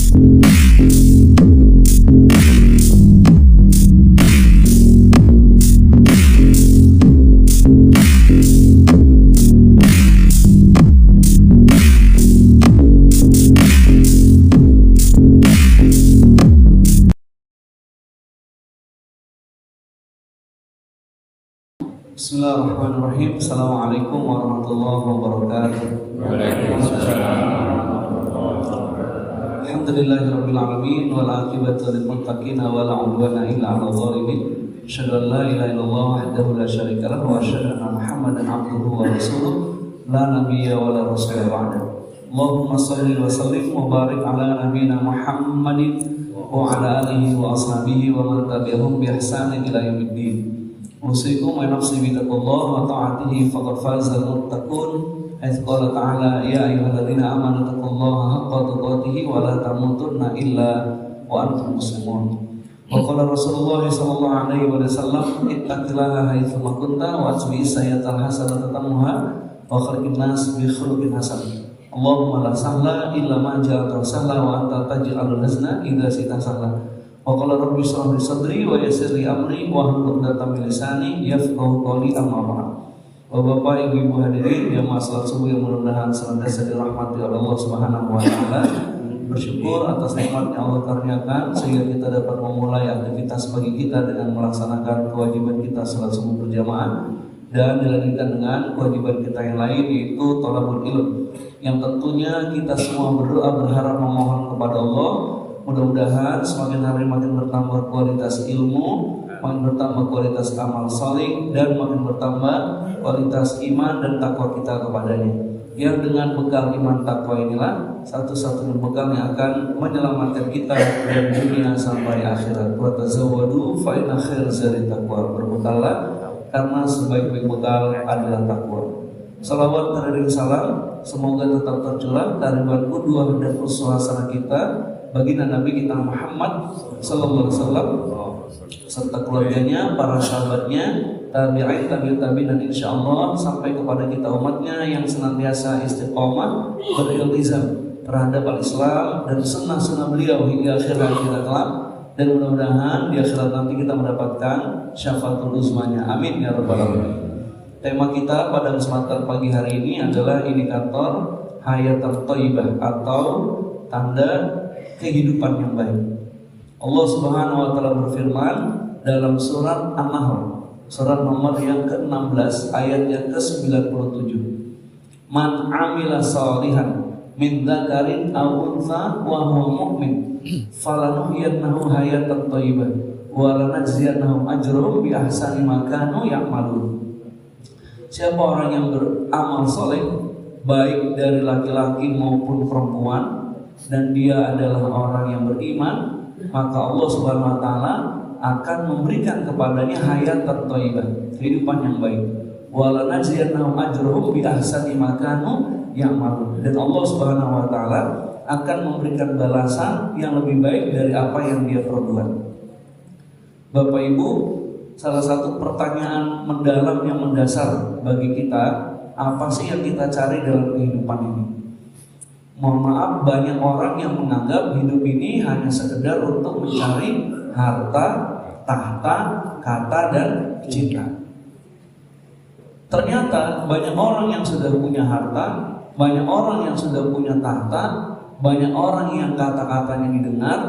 Bismillahirrahmanirrahim. Assalamualaikum warahmatullahi wabarakatuh. Waalaikumsalam. Alhamdulillahirabbil alamin wal aqibatu lil muttaqin wa la udwana illa 'alal zalimin. Asyhadu an la ilaha illallah wahdahu la syarika lahu wa asyhadu anna Muhammadan 'abduhu wa rasuluh la nabiyya wa la rasula ba'da. Allahumma shalli wa sallim wa barik ala nabiyyina Muhammadin wa ala alihi wa ashabihi wa man tabi'ahum bi ihsanin ila yaumiddin. Usikum wa nafsi bittaqullah wa ta'atihi faqad fazal muttaqun. Ayat qala ta'ala ya ayyuhalladzina amanu taqullaha haqqa tuqatih wa la tamutunna illa wa antum muslimun. Wa qala Rasulullah sallallahu alaihi wasallam ittaqillaha haitsu ma kunta wa atbi sayyatal hasanata tamuha wa khaliqin nas bi khuluqin hasan. Allahumma la sahla illa ma ja'altahu sahla wa anta taj'alul hazna idza sita sahla. Wa qala rabbi shrah li sadri wa yassir li amri wa hlul 'uqdatam min lisani yafqahu qawli amma ba'd. Bapak, Ibu, hadirin yang salat subuh yang mudah-mudahan senantiasa dirahmati oleh Allah Subhanahu wa taala. Bersyukur atas nikmat yang Allah karuniakan sehingga kita dapat memulai aktivitas pagi kita dengan melaksanakan kewajiban kita salat subuh berjamaah dan dilanjutkan dengan kewajiban kita yang lain yaitu thalabul ilm. Yang tentunya kita semua berdoa berharap memohon kepada Allah mudah-mudahan semakin hari makin bertambah kualitas ilmu, makin bertambah kualitas amal saleh dan makin bertambah kualitas iman dan takwa kita kepadanya. Yang dengan bekal iman takwa inilah satu-satunya bekal yang akan menyelamatkan kita dari dunia sampai akhirat. Wa tazawwadu fa inna khairaz zadi taqwa. Berbekallah karena sebaik-baik bekal adalah takwa. Salawat dan salam semoga tetap tercurah dari qudwah dan uswah kita baginda Nabi kita Muhammad sallallahu alaihi wasallam serta keluarganya, para sahabatnya, tabi'in, tabi'in dan insyaallah sampai kepada kita umatnya yang senantiasa istiqomah beriltizam terhadap al-Islam dan sunnah-sunnah beliau hingga akhir hayat kelak. Dan mudah-mudahan di akhirat nanti kita mendapatkan syafaatul uzmanya. Amin ya rabbal alamin. Tema kita pada kesempatan pagi hari ini adalah indikator hayatul thayyibah atau tanda kehidupan yang baik. Allah Subhanahu wa taala berfirman dalam surat An-Nahl, surat nomor yang ke-16 ayat yang ke-97. Man 'amila shalihan min dzakarin aw untha wa huwa mu'min falanuhyiyannahu hayatan thayyibah wa lanajziyannahum ajrahum bi ahsani ma kanu ya'malun. Siapa orang yang beramal saleh baik dari laki-laki maupun perempuan dan dia adalah orang yang beriman, maka Allah Subhanahu wa taala akan memberikan kepadanya hayatan thayyibah, kehidupan yang baik. Wa lanajziyannahum ajrahum bi ahsani ma kanu ya'malun. Dan Allah Subhanahu wa taala akan memberikan balasan yang lebih baik dari apa yang dia perbuat. Bapak Ibu, salah satu pertanyaan mendalam yang mendasar bagi kita, apa sih yang kita cari dalam kehidupan ini? Mohon maaf, banyak orang yang menganggap hidup ini hanya sekedar untuk mencari harta, tahta, kata, dan cinta. Ternyata banyak orang yang sudah punya harta, banyak orang yang sudah punya tahta, banyak orang yang kata-katanya didengar,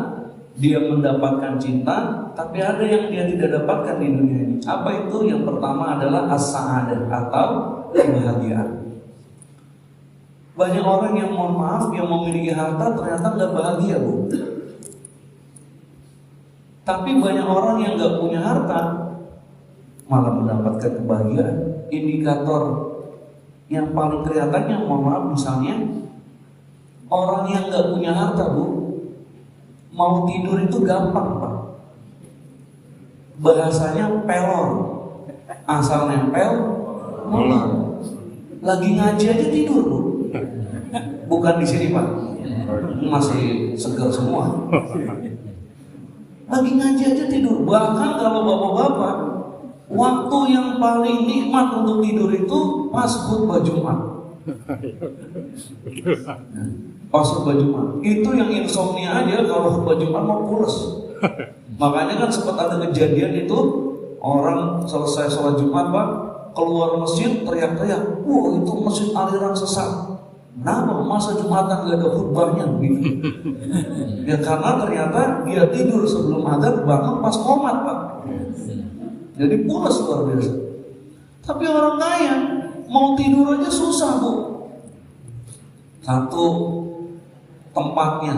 dia mendapatkan cinta, tapi ada yang dia tidak dapatkan di dunia ini. Apa itu? Yang pertama adalah as-sa'adah atau kebahagiaan. Banyak orang yang mohon maaf yang memiliki harta ternyata nggak bahagia, Bu. Tapi banyak orang yang nggak punya harta malah mendapatkan kebahagiaan. Indikator yang paling kelihatannya mohon maaf misalnya orang yang nggak punya harta, Bu, mau tidur itu gampang, Pak. Bahasanya pelor, asal nempel, molor. Lagi ngaji aja tidur, Bu. Bukan di sini, Pak. Masih segar semua. Lagi ngaji aja tidur. Bahkan kalau bapak-bapak, waktu yang paling nikmat untuk tidur itu pas khutbah Jumat. Pas khutbah Jumat. Itu yang insomnia aja kalau khutbah Jumat mau pules. Makanya kan sempat ada kejadian itu orang selesai sholat Jumat Pak keluar masjid teriak-teriak, wah itu masjid aliran sesat. Kenapa? Masa Jumatan gak ada khutbahnya gitu. Ya karena ternyata dia tidur sebelum adzan bangun pas qomat Pak. Jadi pulas luar biasa. Tapi orang kaya mau tidur aja susah Bu. Satu, tempatnya,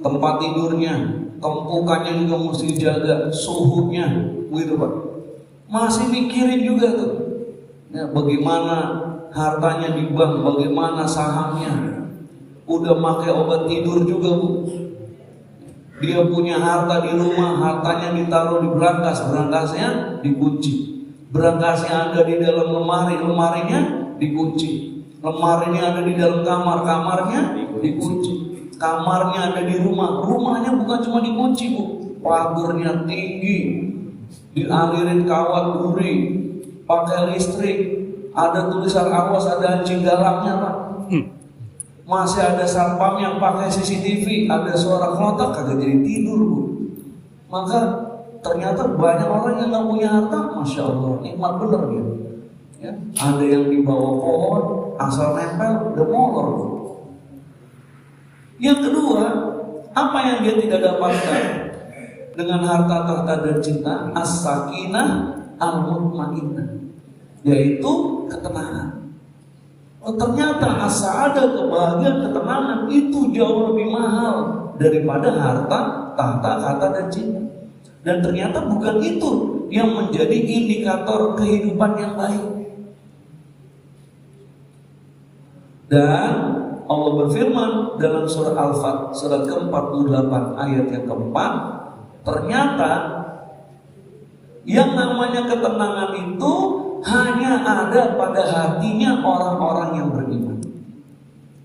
tempat tidurnya, tempukannya juga mesti dijaga, suhunya, gitu Pak. Masih mikirin juga tuh, ya, bagaimana hartanya di bank, bagaimana sahamnya. Udah pakai obat tidur juga Bu. Dia punya harta di rumah, hartanya ditaruh di brankas, brankasnya dikunci. Brankasnya ada di dalam lemari, lemarinya dikunci. Lemarinya ada di dalam kamar, kamarnya dikunci. Kamarnya ada di rumah, rumahnya bukan cuma dikunci Bu, pagernya tinggi, dialirin kawat duri, pakai listrik, ada tulisan awas, ada anjing galaknya Pak. Masih ada satpam yang pakai CCTV, ada suara klotak, kagak jadi tidur Bu. Maka ternyata banyak orang yang nggak punya harta, masya Allah, nikmat bener gitu. Ya, ada yang di bawah pohon, asal nempel, udah molor Bu. Yang kedua, apa yang dia tidak dapatkan dengan harta, tahta dan cinta? As-sakinah al-mutmainnah, yaitu ketenangan. Oh, ternyata as-sa'adah, kebahagiaan, ketenangan itu jauh lebih mahal daripada harta, tahta, kata dan cinta. Dan ternyata bukan itu yang menjadi indikator kehidupan yang baik. Dan Allah berfirman dalam surah Al-Fat, surah ke-48 ayat yang keempat, ternyata yang namanya ketenangan itu hanya ada pada hatinya orang-orang yang beriman.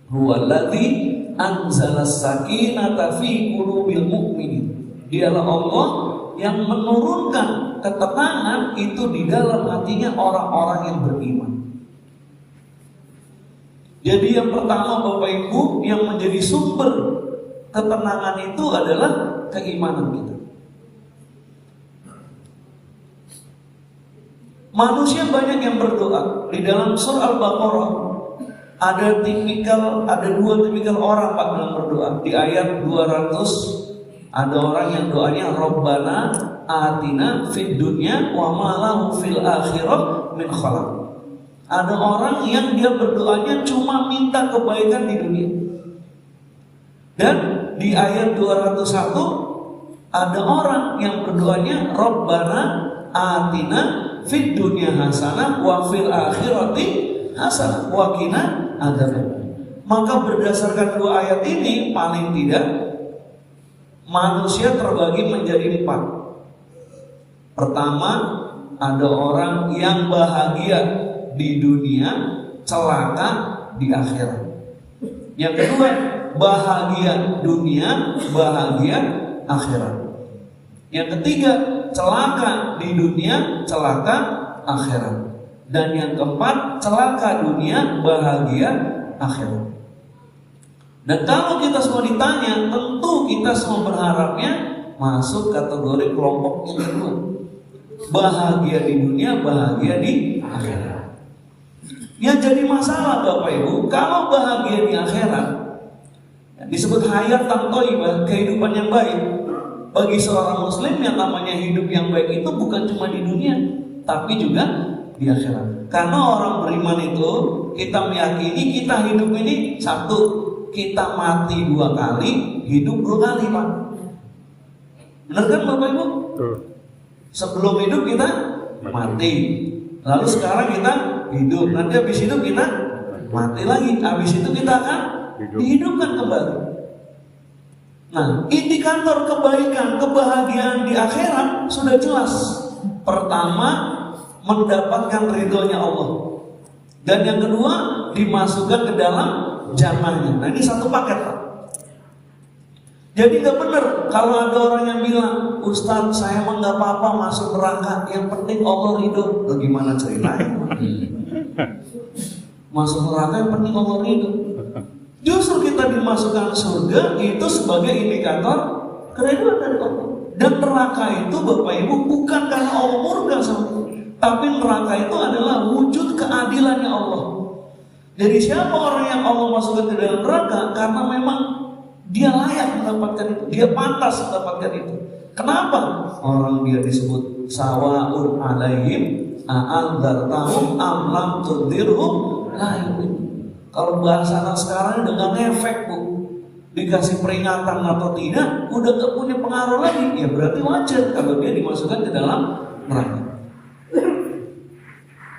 Huwallazi anzalas sakinata fi qulubil mu'minin. Dialah Allah yang menurunkan ketenangan itu di dalam hatinya orang-orang yang beriman. Jadi yang pertama Bapak Ibu, yang menjadi sumber ketenangan itu adalah keimanan kita. Manusia banyak yang berdoa. Di dalam surah Al-Baqarah ada dua tipikal orang Pak dalam berdoa. Di ayat 200 ada orang yang doanya Rabbana atina fid dunya wa ma lahu fil akhirah min khalaq. Ada orang yang dia berdoanya cuma minta kebaikan di dunia. Dan di ayat 201 ada orang yang berdoanya Rabbana atina fid dunya hasanah wa fil akhirati hasanah wa qina adzabannar. Maka berdasarkan dua ayat ini paling tidak manusia terbagi menjadi 4. Pertama, ada orang yang bahagia di dunia, celaka di akhirat. Yang kedua, bahagia dunia, bahagia akhirat. Yang ketiga, celaka di dunia, celaka akhirat. Dan yang keempat, celaka dunia, bahagia akhirat. Dan kalau kita semua ditanya, tentu kita semua berharapnya masuk kategori kelompok yang kedua. Bahagia di dunia, bahagia di akhirat. Yang jadi masalah Bapak Ibu, kalau bahagia di akhirat, disebut hayatan thayyibah, kehidupan yang baik. Bagi seorang muslim yang namanya hidup yang baik itu bukan cuma di dunia, tapi juga di akhirat. Karena orang beriman itu, kita meyakini kita hidup ini satu, kita mati 2 kali, hidup 2 kali Pak. Benar kan Bapak Ibu? Sebelum hidup kita mati, lalu sekarang kita hidup, nanti habis hidup kita mati lagi, habis itu kita akan dihidupkan kembali. Nah, indikator kebaikan, kebahagiaan di akhirat sudah jelas. Pertama, mendapatkan ridhonya Allah. Dan yang kedua, dimasukkan ke dalam jannahnya. Nah, ini satu paket Pak. Jadi gak benar kalau ada orang yang bilang, Ustaz saya mah gak apa-apa masuk neraka, yang penting Allah ridho. Bagaimana ceritanya? Masuk neraka yang penting Allah ridho. Justru kita dimasukkan surga itu sebagai indikator keridhaan dari Allah. Dan neraka itu Bapak Ibu bukan karena Allah murka sama kita, tapi neraka itu adalah wujud keadilannya Allah. Jadi siapa orang yang Allah masukkan ke dalam neraka karena memang dia layak mendapatkan itu, dia pantas mendapatkan itu. Kenapa? Orang dia disebut sawa'un alaihim a'andzartahum am lam tundzirhum la yu'minun. Kalau bahasa anak sekarang dengan efek Bu, dikasih peringatan atau tidak, udah gak punya pengaruh lagi. Ya berarti wajar kalau dia dimasukkan ke dalam neraka.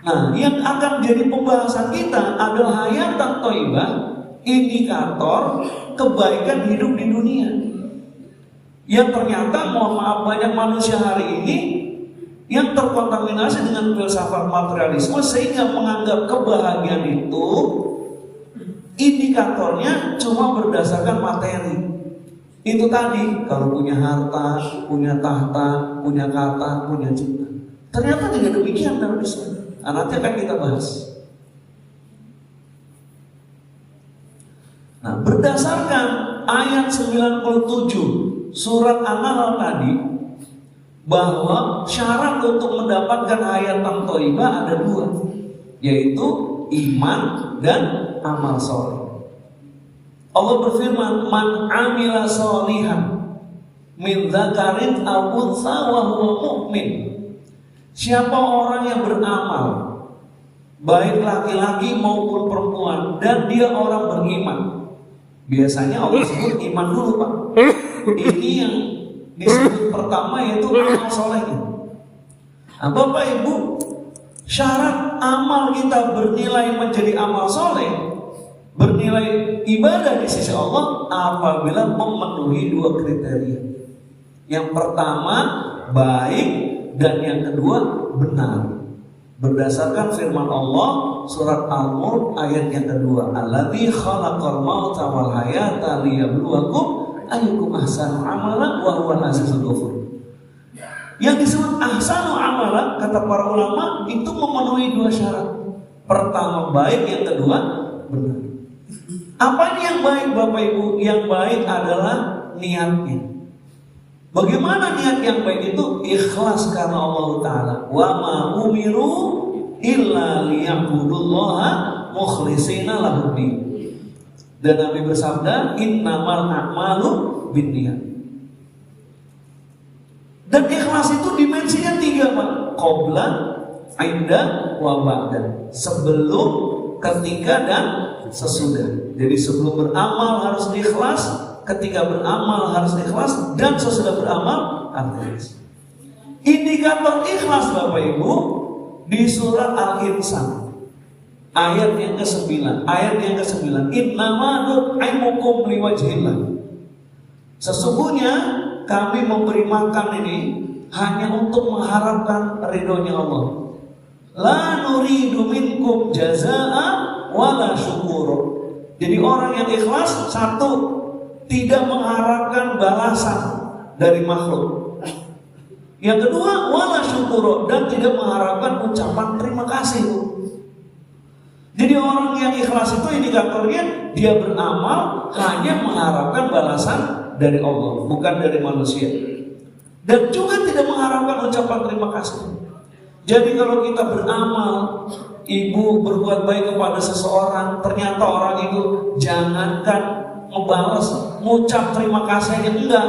Nah, yang akan jadi pembahasan kita adalah hayatan thayyibah, indikator kebaikan hidup di dunia. Yang ternyata mohon maaf banyak manusia hari ini yang terkontaminasi dengan filsafat materialisme sehingga menganggap kebahagiaan itu indikatornya cuma berdasarkan materi. Itu tadi, kalau punya harta, punya tahta, punya kata, punya cinta. Ternyata tidak demikian dalam Islam. Nanti akan kita bahas. Nah, berdasarkan ayat 97 surat An-Nahl tadi, bahwa syarat untuk mendapatkan hayatan thayyibah ada dua, yaitu iman dan amal soleh. Allah berfirman, man amila solihan min dzakarin aw untha wa huwa mu'min. Siapa orang yang beramal, baik laki-laki maupun perempuan, dan dia orang beriman. Biasanya Allah sebut iman dulu Pak. Ini yang disebut pertama yaitu amal solehnya. Nah, Bapak Ibu, syarat amal kita bernilai menjadi amal soleh, bernilai ibadah di sisi Allah apabila memenuhi dua kriteria. Yang pertama baik, dan yang kedua benar. Berdasarkan firman Allah surat Al-Mulk ayat yang kedua, alladzi khalaqal mauta wal hayata liyabluwakum ayyukum ahsanu amala wa huwal azizul ghafur. Yang disebut ahsanu amala kata para ulama itu memenuhi dua syarat. Pertama baik, yang kedua benar. Apa ini yang baik Bapak Ibu? Yang baik adalah niatnya. Bagaimana niat yang baik itu? Ikhlas karena Allah Ta'ala. Wa ma umiru illa liya'budullaha mukhlishina lahuddin. Dan Nabi bersabda, innamal a'malu binniyat. Dan ikhlas itu dimensinya tiga Pak. Qabla, inda, wa ba'da. Sebelum, ketika, dan sesudah. Jadi sebelum beramal harus ikhlas, ketika beramal harus ikhlas, dan sesudah beramal harus ikhlas. Indikator ikhlas Bapak Ibu di surat Al-Insan ayat yang ke-9. Ayat yang ke-9, innama nut'imukum liwajhillah. Sesungguhnya kami memberi makan ini hanya untuk mengharapkan ridhonya Allah. La nuridu minkum jazaa'a wala syukura. Jadi orang yang ikhlas, satu, tidak mengharapkan balasan dari makhluk. Yang kedua, wala syukura, dan tidak mengharapkan ucapan terima kasih. Jadi orang yang ikhlas itu indikatornya dia beramal hanya mengharapkan balasan dari Allah, bukan dari manusia. Dan juga tidak mengharapkan ucapan terima kasih. Jadi kalau kita beramal, ibu berbuat baik kepada seseorang, ternyata orang itu jangankan ngebalas, ngucap terima kasih aja enggak.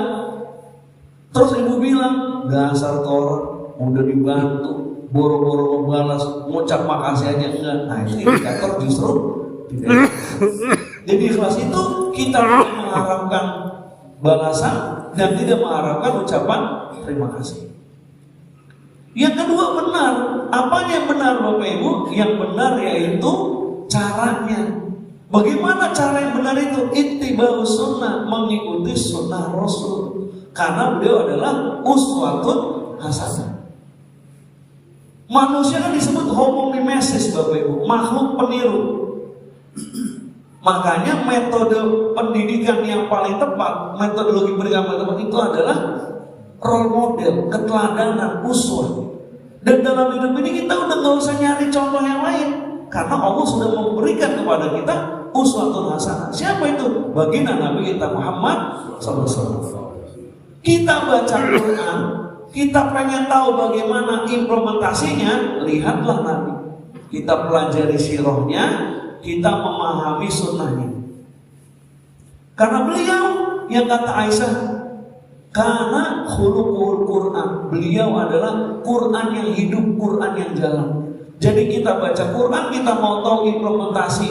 Terus ibu bilang, dasar orang udah dibantu, boro-boro ngebalas, ngucap makasih aja enggak. Nah itu indikator justru tidak. Jadi ikhlas itu kita mengharapkan balasan dan tidak mengharapkan ucapan terima kasih. Yang kedua benar. Apa yang benar Bapak Ibu? Yang benar yaitu caranya. Bagaimana cara yang benar itu? Ittiba'us sunnah, mengikuti sunnah Rasul. Karena beliau adalah uswatun hasanah. Manusia kan disebut homo mimesis Bapak Ibu, makhluk peniru. Makanya metode pendidikan yang paling tepat, metodologi pendidikan yang tepat itu adalah role model, keteladanan, uswah. Dan dalam hidup ini kita udah gak usah nyari contoh yang lain. Karena Allah sudah memberikan kepada kita uswatun hasanah. Siapa itu? Baginda Nabi kita Muhammad SAW. Kita baca Quran, kita pengen tahu bagaimana implementasinya, lihatlah Nabi. Kita pelajari sirahnya, kita memahami sunnahnya. Karena beliau yang kata Aisyah, karena khuluqul Quran, beliau adalah Quran yang hidup, Quran yang jalan. Jadi kita baca Quran, kita mau tahu implementasi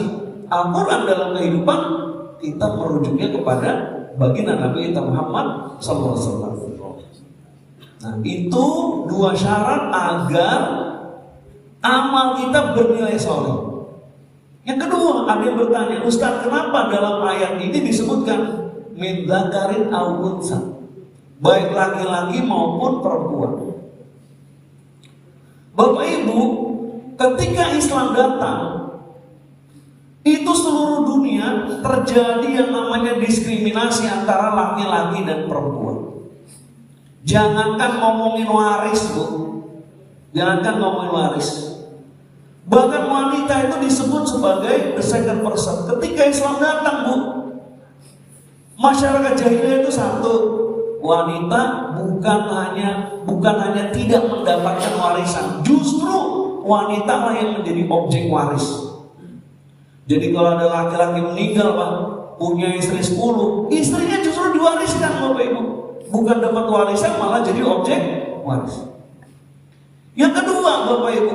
Al-Quran dalam kehidupan, kita merujuknya kepada baginda Nabi kita Muhammad SAW. Nah, itu dua syarat agar amal kita bernilai soleh. Yang kedua, ada yang bertanya, Ustaz, kenapa dalam ayat ini disebutkan min dzakarin aw unsa, baik laki-laki maupun perempuan? Bapak Ibu, ketika Islam datang, itu seluruh dunia terjadi yang namanya diskriminasi antara laki-laki dan perempuan. Jangankan ngomongin waris, Bu. Jangankan ngomongin waris. Bahkan wanita itu disebut sebagai the second person. Ketika Islam datang, Bu, masyarakat jahiliyah itu satu, wanita bukan hanya tidak mendapatkan warisan, justru wanita lah yang menjadi objek waris. Jadi kalau ada laki-laki meninggal, Pak, punya istri 10, istrinya justru diwariskan, Bapak Ibu. Bukan dapat warisan, malah jadi objek waris. Yang kedua, Bapak Ibu,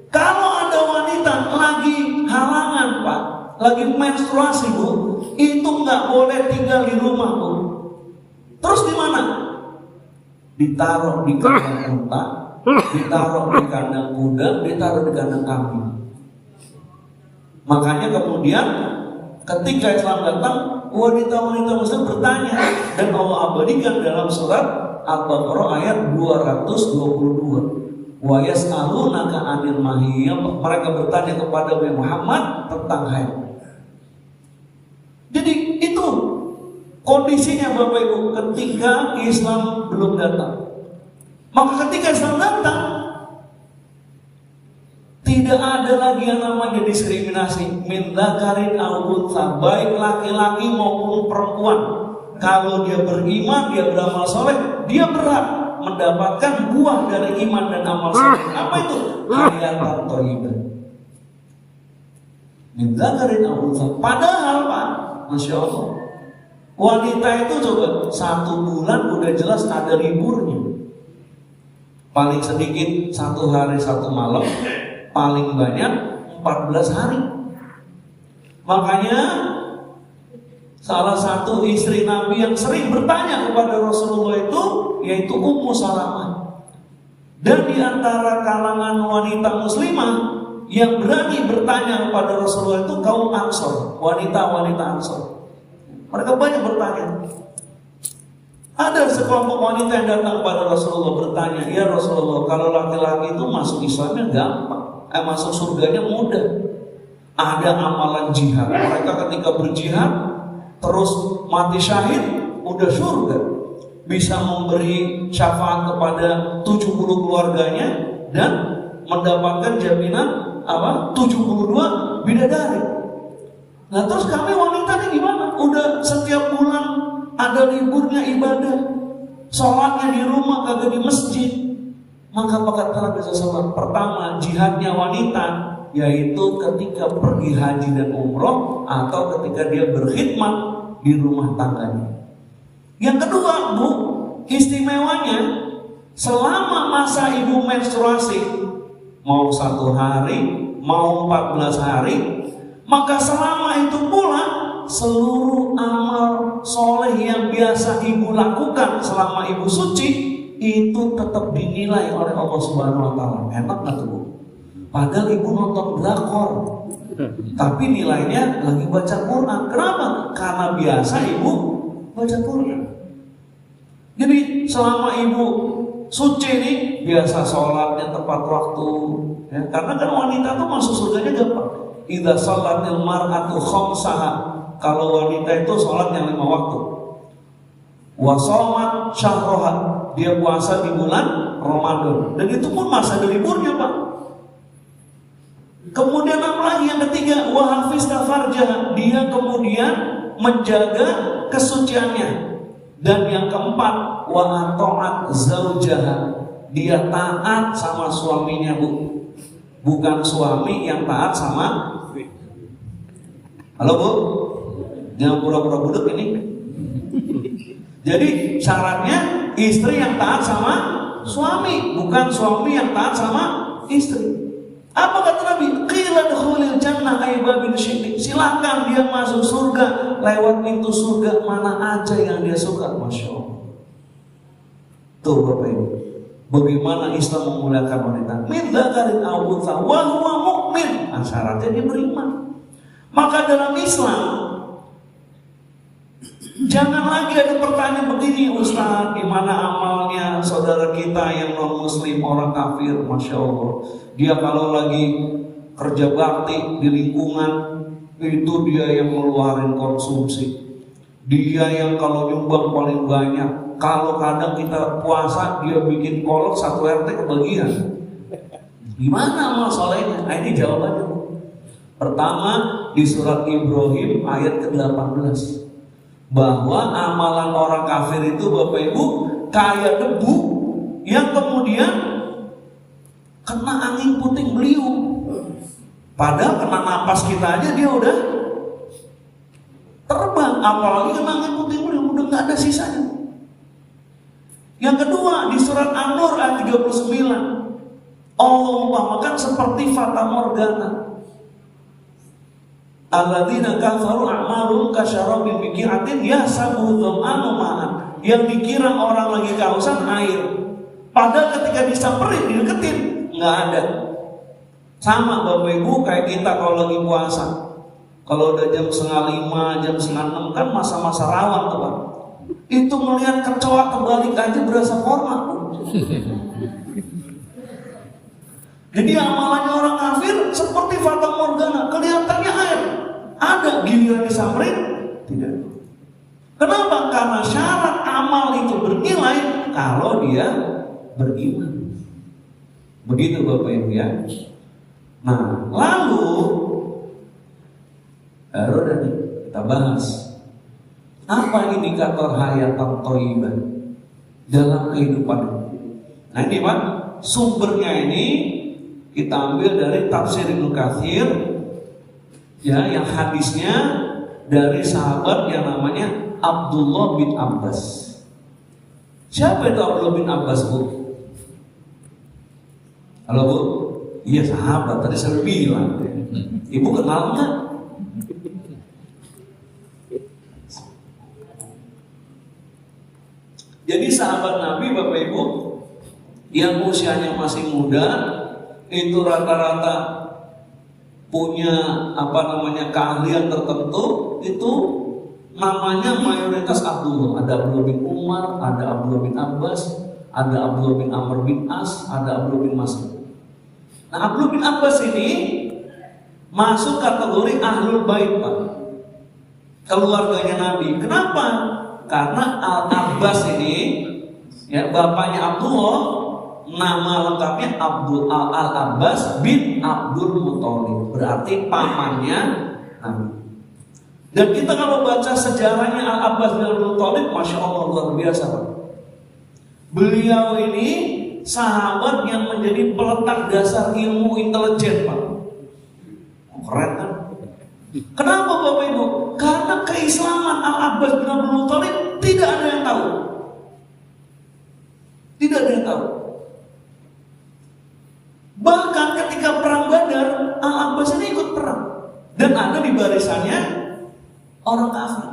kalau ada wanita lagi halangan, Pak, lagi menstruasi, Bu, itu nggak boleh tinggal di rumah, Bu. Terus di mana? Ditaruh di kandang unta, ditaruh di kandang kuda, ditaruh di kandang kambing. Makanya kemudian ketika Islam datang, wanita-wanita Muslim bertanya, dan Allah abadikan dalam surat Al-Baqarah ayat 222. Wa yas'alunaka 'anil mahiyid, mereka bertanya kepada Nabi Muhammad tentang haid. Jadi itu kondisinya Bapak Ibu ketika Islam belum datang. Maka ketika Islam datang, tidak ada lagi yang namanya diskriminasi min dzakarin aw unsa, baik laki-laki maupun perempuan. Kalau dia beriman, dia beramal soleh, dia berhak mendapatkan buah dari iman dan amal soleh. Apa itu? Hayatan thayyibah. Min dzakarin aw unsa. Padahal, Pak, Masya Allah, wanita itu coba 1 bulan udah jelas ada liburnya. Paling sedikit 1 hari 1 malam, paling banyak 14 hari. Makanya salah satu istri Nabi yang sering bertanya kepada Rasulullah itu yaitu Ummu Salamah. Dan di antara kalangan wanita muslimah yang berani bertanya kepada Rasulullah itu kaum Ansor, wanita-wanita Ansor. Mereka banyak bertanya. Ada sekelompok wanita yang datang kepada Rasulullah bertanya, ya Rasulullah, kalau laki-laki itu masuk Islamnya gampang, masuk surganya mudah. Ada amalan jihad, mereka ketika berjihad terus mati syahid udah surga, bisa memberi syafaat kepada 70 keluarganya dan mendapatkan jaminan 72 bidadari. Nah terus kami wanita nih gimana? Udah setiap bulan ada liburnya ibadah, sholatnya di rumah kagak di masjid. Maka kata Nabi SAW, pertama jihadnya wanita yaitu ketika pergi haji dan umroh atau ketika dia berkhidmat di rumah tangganya. Yang kedua, Bu, istimewanya selama masa ibu menstruasi, mau 1 hari, mau 14 hari, maka selama itu pula seluruh amal soleh yang biasa ibu lakukan selama ibu suci itu tetap dinilai oleh Allah Subhanahu wa taala. Enak nggak tuh, Bu? Padahal ibu nonton drakor, tapi nilainya lagi baca Quran. Kenapa? Karena biasa ibu baca Quran. Jadi selama ibu suci nih biasa sholatnya tepat waktu, ya, karena kan wanita tuh masuk surganya gampang. Idza sholatil mar'atu khamsaha, kalau wanita itu sholat yang 5 waktu. Wa shamat syahroha, dia puasa di bulan Ramadan, dan itu pun masa liburnya, Pak. Kemudian apa lagi yang ketiga? Wa hafizta farjaha, dia kemudian menjaga kesuciannya. Dan yang keempat, wa ata'at zaujaha, dia taat sama suaminya, Bu. Bukan suami yang taat sama. Halo, Bu. Jangan pura-pura budek ini. Jadi syaratnya istri yang taat sama suami, bukan suami yang taat sama istri. Apa kata Nabi? Qila dukhulil jannah ay babin syi'ti. Silakan dia masuk surga lewat pintu surga mana aja yang dia suka. Masya Allah. Tuh Bapak Ibu, bagaimana Islam memuliakan wanita. Min dzakarin aw untha wa huwa mu'min. Syaratnya dia beriman. Maka dalam Islam jangan lagi ada pertanyaan begini, Ustaz, di mana amalnya saudara kita yang non muslim, orang kafir, Masya Allah. Dia kalau lagi kerja bakti di lingkungan, itu dia yang ngeluarin konsumsi. Dia yang kalau nyumbang paling banyak. Kalau kadang kita puasa, dia bikin kolok 1 RT kebagian. Gimana amal solehnya? Nah, ini jawabannya. Pertama, di surat Ibrahim ayat ke-18. Bahwa amalan orang kafir itu Bapak Ibu kayak debu yang kemudian kena angin puting beliung. Padahal kena napas kita aja dia udah terbang, apalagi kena angin puting beliung udah nggak ada sisanya. Yang kedua di surat An-Nur ayat 39, Allah umpamakan seperti fata morgana. Alladzina kafaru a'malun kasyarabin biqi'atin yahsabuhu dhama'anu ma'an. Yang dikira orang lagi kehausan air, padahal ketika disamperin, dideketin, nggak ada. Sama Bapak Ibu kayak kita kalau lagi puasa. Kalau udah jam 4:30, jam 5:30 kan masa-masa rawan tuh Pak. Itu melihat kecoa kebalik aja berasa hormat. Jadi amalannya orang kafir seperti fata morgana, kelihatannya air, ada, giliran disamperin tidak. Kenapa? Karena syarat amal itu bernilai kalau dia beriman. Begitu Bapak Ibu ya. Nah, lalu baru tadi kita bahas apa indikator hayatan thayyibah dalam kehidupan. Nah ini Pak, sumbernya ini kita ambil dari tafsir Ibnu Katsir, ya, yang hadisnya dari sahabat yang namanya Abdullah bin Abbas. Siapa itu Abdullah bin Abbas, Bu? Halo Bu? Iya sahabat, tadi saya bilang. Ibu kenal nggak? Jadi sahabat Nabi Bapak Ibu yang usianya masih muda itu rata-rata punya keahlian tertentu, itu namanya mayoritas Abdullah. Ada Abdullah bin Umar, ada Abdullah bin Abbas, ada Abdullah bin Amr bin As, ada Abdullah bin Mas'ud. Nah Abdullah bin Abbas ini masuk kategori Ahlul Bait Pak, keluarganya Nabi. Kenapa? Karena Al-Abbas ini, ya, bapaknya Abdullah, nama lengkapnya Al-Abbas bin Abdul Muthalib, berarti pamannya Nabi. Dan kita kalau baca sejarahnya Al-Abbas bin Abdul Muthalib, Masya Allah luar biasa Pak. Beliau ini sahabat yang menjadi peletak dasar ilmu intelijen Pak. Keren kan? Kenapa Bapak Ibu? Karena keislaman Al-Abbas bin Abdul Muthalib tidak ada yang tahu. Tidak ada yang tahu. Bahkan ketika perang Badar, Al-Abbas ini ikut perang dan ada di barisannya orang kafir.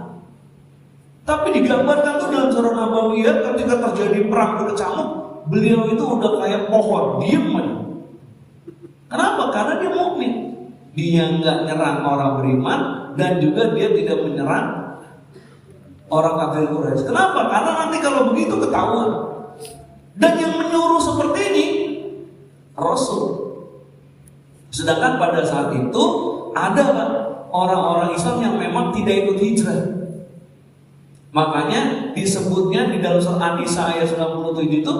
Tapi digambarkan tuh dalam surah Nabawiyah ketika terjadi perang berkecamuk, beliau itu udah kayak pohon, diem aja. Kenapa? Karena dia mukmin. Dia nggak nyerang orang beriman dan juga dia tidak menyerang orang kafir Quraisy. Kenapa? Karena nanti kalau begitu ketahuan. Dan yang menyuruh seperti ini Rasul. Sedangkan pada saat itu ada orang-orang Islam yang memang tidak ikut hijrah. Makanya disebutnya di dalam surah An-Nisa ayat 97 itu,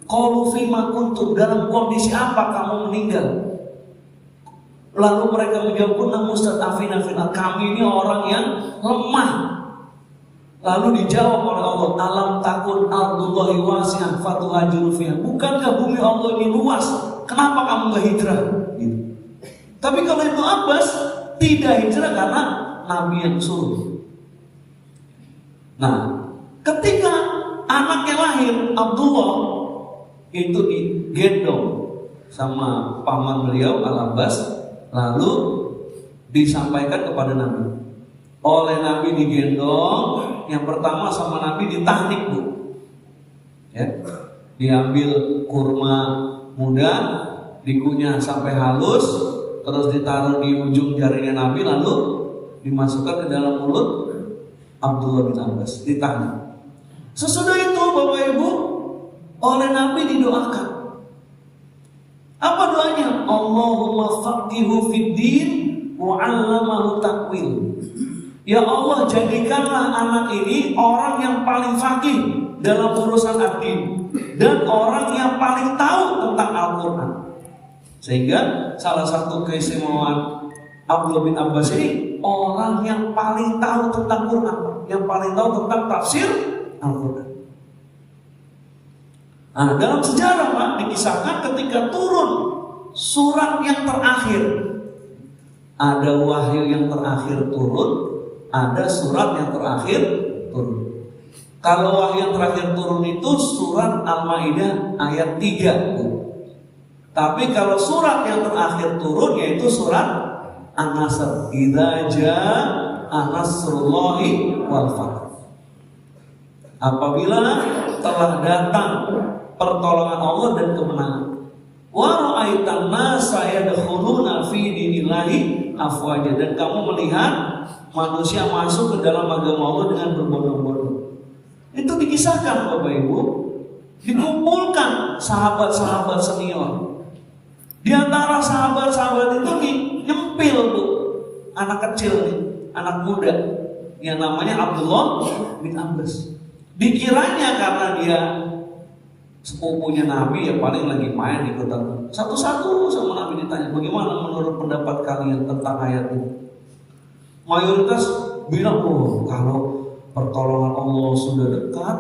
qalu fima kuntum, dalam kondisi apa kamu meninggal? Lalu mereka menjawab, kunna mustad'afina fil ardh, kami ini orang yang lemah. Lalu dijawab oleh Allah, alam takun ardullahi wasi'ah fatuhajiru fiha, bukankah bumi Allah ini luas, kenapa kamu gak hijrah? Gitu. Tapi kalau Ibnu Abbas tidak hijrah karena Nabi yang suruh. Nah, ketika anaknya lahir, Abdullah itu digendong sama paman beliau Al-Abbas, lalu disampaikan kepada Nabi. Oleh Nabi digendong, yang pertama sama Nabi ditahnik, Bu. Ya. Diambil kurma muda, dikunyah sampai halus, terus ditaruh di ujung jarinya Nabi, lalu dimasukkan ke dalam mulut Abdullah bin Abbas, ditahnik. Sesudah itu Bapak Ibu, oleh Nabi didoakan. Apa doanya? Allahumma faqihu fid din wa 'allamahu ta'wil. Ya Allah, jadikanlah anak ini orang yang paling faqih dalam urusan ad-din dan orang yang paling tahu tentang Al-Qur'an. Sehingga salah satu keistimewaan Abdullah bin Abbas ini orang yang paling tahu tentang Quran, yang paling tahu tentang tafsir Al-Qur'an. Nah, dalam sejarah Pak dikisahkan ketika turun surat yang terakhir, ada wahyu yang terakhir turun, ada surat yang terakhir turun. Kalau wahyu yang terakhir turun itu surat Al-Maidah ayat 3. Tapi kalau surat yang terakhir turun yaitu surat An-Nasr, idza jaa nasrullahi wal fath. Apabila telah datang pertolongan Allah dan kemenangan. Wa ra'aitan nasa yadkhuluna fi dinillahi afwaja, dan kamu melihat manusia masuk ke dalam agama Allah dengan berbondong-bondong. Itu dikisahkan Bapak Ibu, dikumpulkan sahabat-sahabat senior. Di antara sahabat-sahabat itu nyempil Bu, anak kecil nih, anak muda yang namanya Abdullah bin Abbas. Dikiranya karena dia sepupunya Nabi, ya paling lagi main ikutan. Satu-satu sama Nabi ditanya, bagaimana menurut pendapat kalian tentang ayat ini? Mayoritas bilang, oh kalau pertolongan Allah sudah dekat,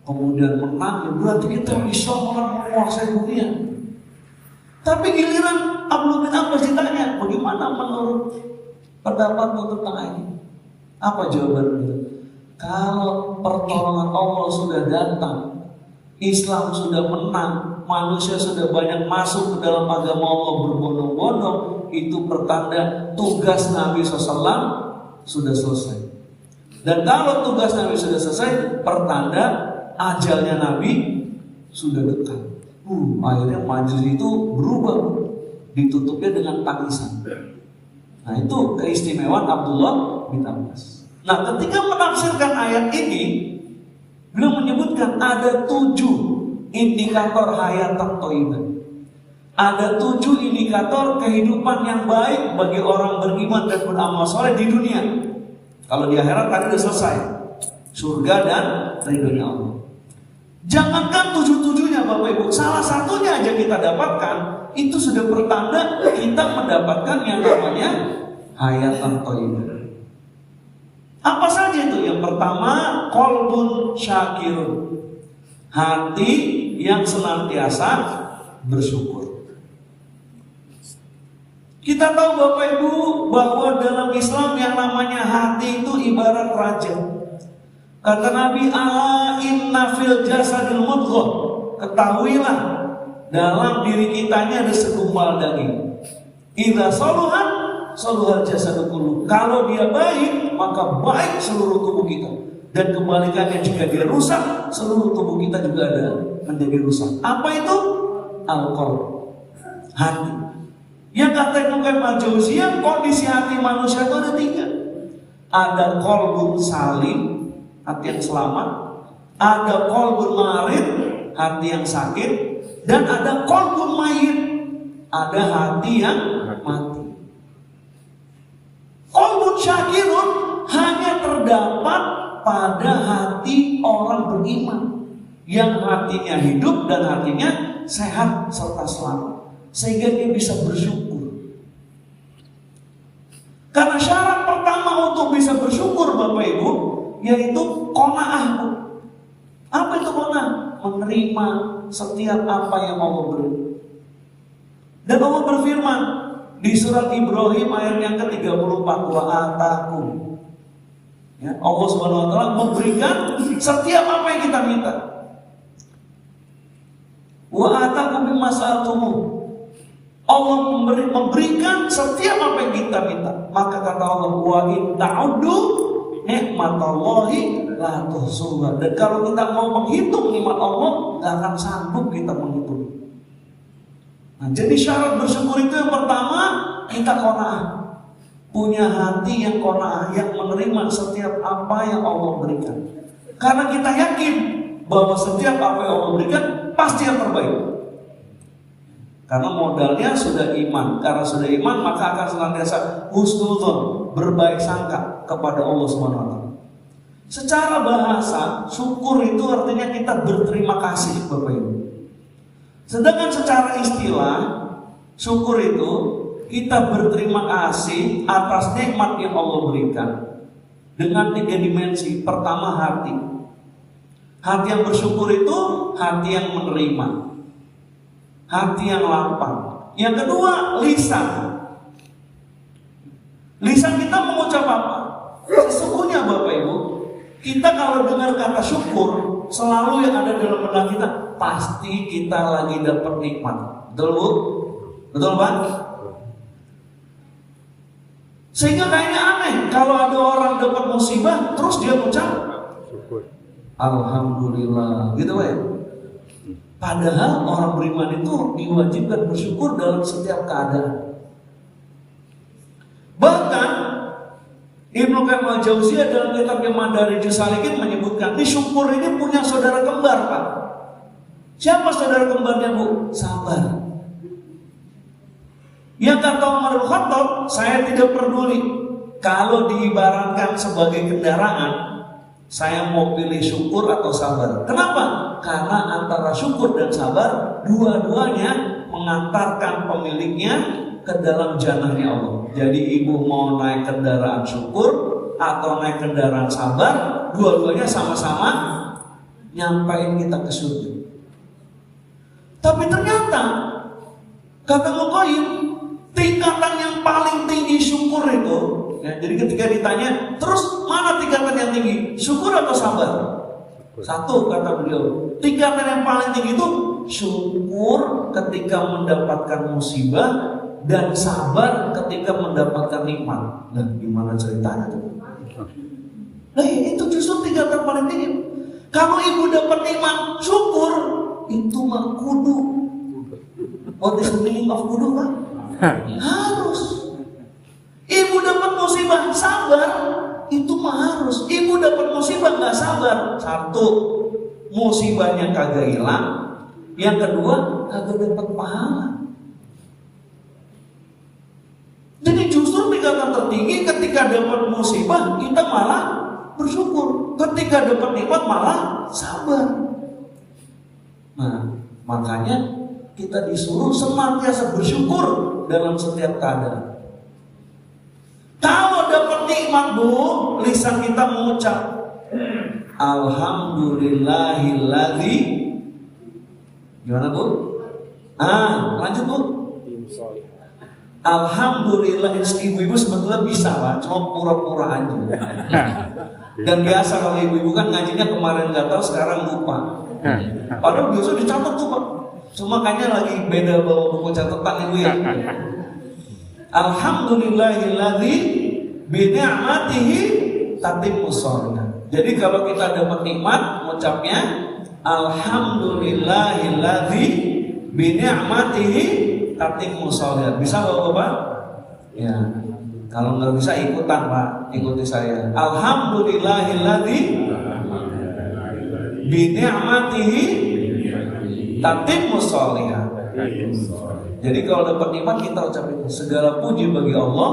kemudian menang, ya berarti kita bisa menguasai dunia. Tapi giliran Abdullah bin Abbas ditanya, bagaimana menurut pendapatmu tentang ayat ini? Apa jawabannya? Kalau pertolongan Allah sudah datang, Islam sudah menang, manusia sudah banyak masuk ke dalam agama Allah berbondong-bondong, itu pertanda tugas Nabi SAW sudah selesai. Dan kalau tugas Nabi sudah selesai, pertanda ajalnya Nabi sudah dekat. Akhirnya majelis itu berubah, ditutupnya dengan tangisan. Nah, itu keistimewaan Abdullah bin Abbas. Nah, ketika menafsirkan ayat ini, beliau menyebutkan ada 7 indikator hayatan thayyibah. Ada 7 indikator kehidupan yang baik bagi orang beriman dan beramal saleh di dunia. Kalau di akhirat tadi sudah selesai, surga dan ridhonya Allah. Jangankan 7-7-nya Bapak Ibu, salah satunya aja kita dapatkan, itu sudah pertanda kita mendapatkan yang namanya hayatan thayyibah. Apa saja itu? Yang pertama, qalbun syakirun, hati yang senantiasa bersyukur. Kita tahu Bapak Ibu bahwa dalam Islam yang namanya hati itu ibarat raja. Kata Nabi, ala inna fil jasadil mudghah, ketahuilah dalam diri kita ini ada segumpal daging. Idza saluhat saluhal jasadu kullu. Kalau dia baik, maka baik seluruh tubuh kita. Dan kebalikannya, jika dia rusak, seluruh tubuh kita juga ada menjadi rusak. Apa itu? Al-qalb, hati. Yang kata Ibnu Qayyim al-Jauziyah, kondisi hati manusia itu ada 3. Ada qalbun salim, hati yang selamat. Ada qalbun marid, hati yang sakit. Dan ada qalbun mayyit, ada hati yang mati. Qalbun syakirun hanya terdapat pada hati orang beriman yang hatinya hidup dan hatinya sehat serta selamat, sehingga dia bisa bersyukur. Karena syarat pertama untuk bisa bersyukur Bapak Ibu, yaitu qanaah. Apa itu qanaah? Menerima setiap apa yang Allah beri. Dan Allah berfirman di surat Ibrahim ayat yang ke-34, wa atakum. Ya, Allah Subhanahu wa taala memberikan setiap apa yang kita minta. Wa atakum mimma sa'altumu. Allah memberikan setiap apa yang kita minta. Maka kata Allah, wa in ta'uddu nikmatallahi la tuhsuha. Dan kalau kita mau menghitung nikmat Allah, gak akan sanggup kita menghitung. Nah, jadi syarat bersyukur itu yang pertama, kita qanaah. Punya hati yang qanaah, yang menerima setiap apa yang Allah berikan. Karena kita yakin bahwa setiap apa yang Allah berikan pasti yang terbaik. Karena modalnya sudah iman. Karena sudah iman, maka akan senantiasa husnudzon, berbaik sangka kepada Allah Subhanahu wa taala. Secara bahasa, syukur itu artinya kita berterima kasih, Bapak Ibu. Sedangkan secara istilah, syukur itu kita berterima kasih atas nikmat yang Allah berikan dengan 3 dimensi. Pertama, hati. Hati yang bersyukur itu hati yang menerima, hati yang lapang. Yang kedua, lisan. Lisan kita mengucap apa? Sesungguhnya Bapak Ibu, kita kalau dengar kata syukur, selalu yang ada dalam benak kita, pasti kita lagi dapat nikmat. Betul Bu? Betul Pak? Sehingga kayaknya aneh kalau ada orang dapat musibah terus dia ucap Alhamdulillah, gitu Pak ya? Padahal orang beriman itu diwajibkan bersyukur dalam setiap keadaan. Bahkan Ibnu Qayyim al-Jauziyah dalam kitabnya Madarijus Salikin menyebutkan, di syukur ini punya saudara kembar Pak. Siapa saudara kembarnya Bu? Sabar. Yang kata Umar bin Khattab, saya tidak peduli kalau diibaratkan sebagai kendaraan, saya mau pilih syukur atau sabar. Kenapa? Karena antara syukur dan sabar, dua-duanya mengantarkan pemiliknya ke dalam jannahnya Allah. Jadi ibu mau naik kendaraan syukur atau naik kendaraan sabar, dua-duanya sama-sama nyampain kita ke surga. Tapi ternyata kata Muqayyim, tingkatan yang paling tinggi syukur itu, ya, jadi ketika ditanya, terus mana tingkatan yang tinggi? Syukur atau sabar? Satu kata beliau, tingkatan yang paling tinggi itu syukur ketika mendapatkan musibah dan sabar ketika mendapatkan nikmat. Nah, gimana ceritanya tuh? Nah, itu justru tingkatan paling tinggi. Kalau ibu dapat nikmat, syukur, itu mah kudu. What is the meaning of kudu, Pak? Harus. Ibu dapat musibah, sabar, itu mah harus. Ibu dapat musibah nggak sabar, satu, musibahnya kagak hilang. Yang kedua, kagak dapat pahala. Jadi justru tingkatan tertinggi ketika dapat musibah kita malah bersyukur, ketika dapat nikmat malah sabar. Nah, makanya kita disuruh senantiasa bersyukur dalam setiap keadaan. Kalau dapat nikmat Bu, lisan kita mengucap Alhamdulillahilladzi. Gimana Bu? Lanjut Bu. Alhamdulillah, ibu-ibu sebetulnya bisa Pak, cuma pura-pura aja. Dan biasa kalau ibu-ibu kan ngajinya kemarin nggak tahu, sekarang lupa. Padahal biasa dicatat tuh Pak. Cuma kayaknya lagi beda bawa buku catatan ibu ya. Alhamdulillahilladzi bi ni'matihi tatimmus shalihat. Jadi kalau kita dapat nikmat, mengucapnya Alhamdulillahilladzi bi ni'matihi tatimmus shalihat. Bisa Bapak? Ya. Kalau nggak bisa ikutan Pak, ikuti saya. Alhamdulillahilladzi bi ni'matihi tatimmus shalihat. Jadi kalau dapat nikmat kita ucapin segala puji bagi Allah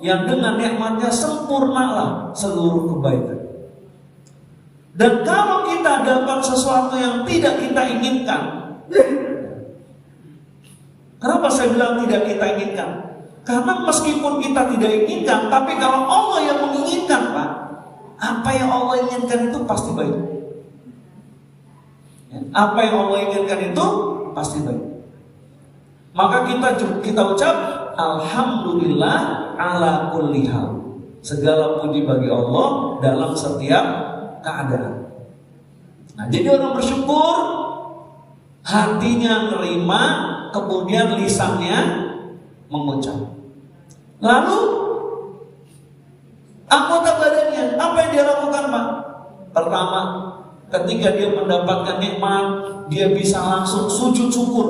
yang dengan nikmatnya sempurnalah seluruh kebaikan. Dan kalau kita dapat sesuatu yang tidak kita inginkan, kenapa saya bilang tidak kita inginkan? Karena meskipun kita tidak inginkan, tapi kalau Allah yang menginginkan, Pak, apa yang Allah inginkan itu pasti baik. Apa yang Allah inginkan itu pasti baik. Maka kita ucap alhamdulillah ala kulli hal. Segala puji bagi Allah dalam setiap keadaan. Nah, jadi orang bersyukur, hatinya menerima, kemudian lisannya mengucap. Lalu anggota badannya, apa yang dia lakukan, Pak? Pertama, ketika dia mendapatkan nikmat, dia bisa langsung sujud syukur.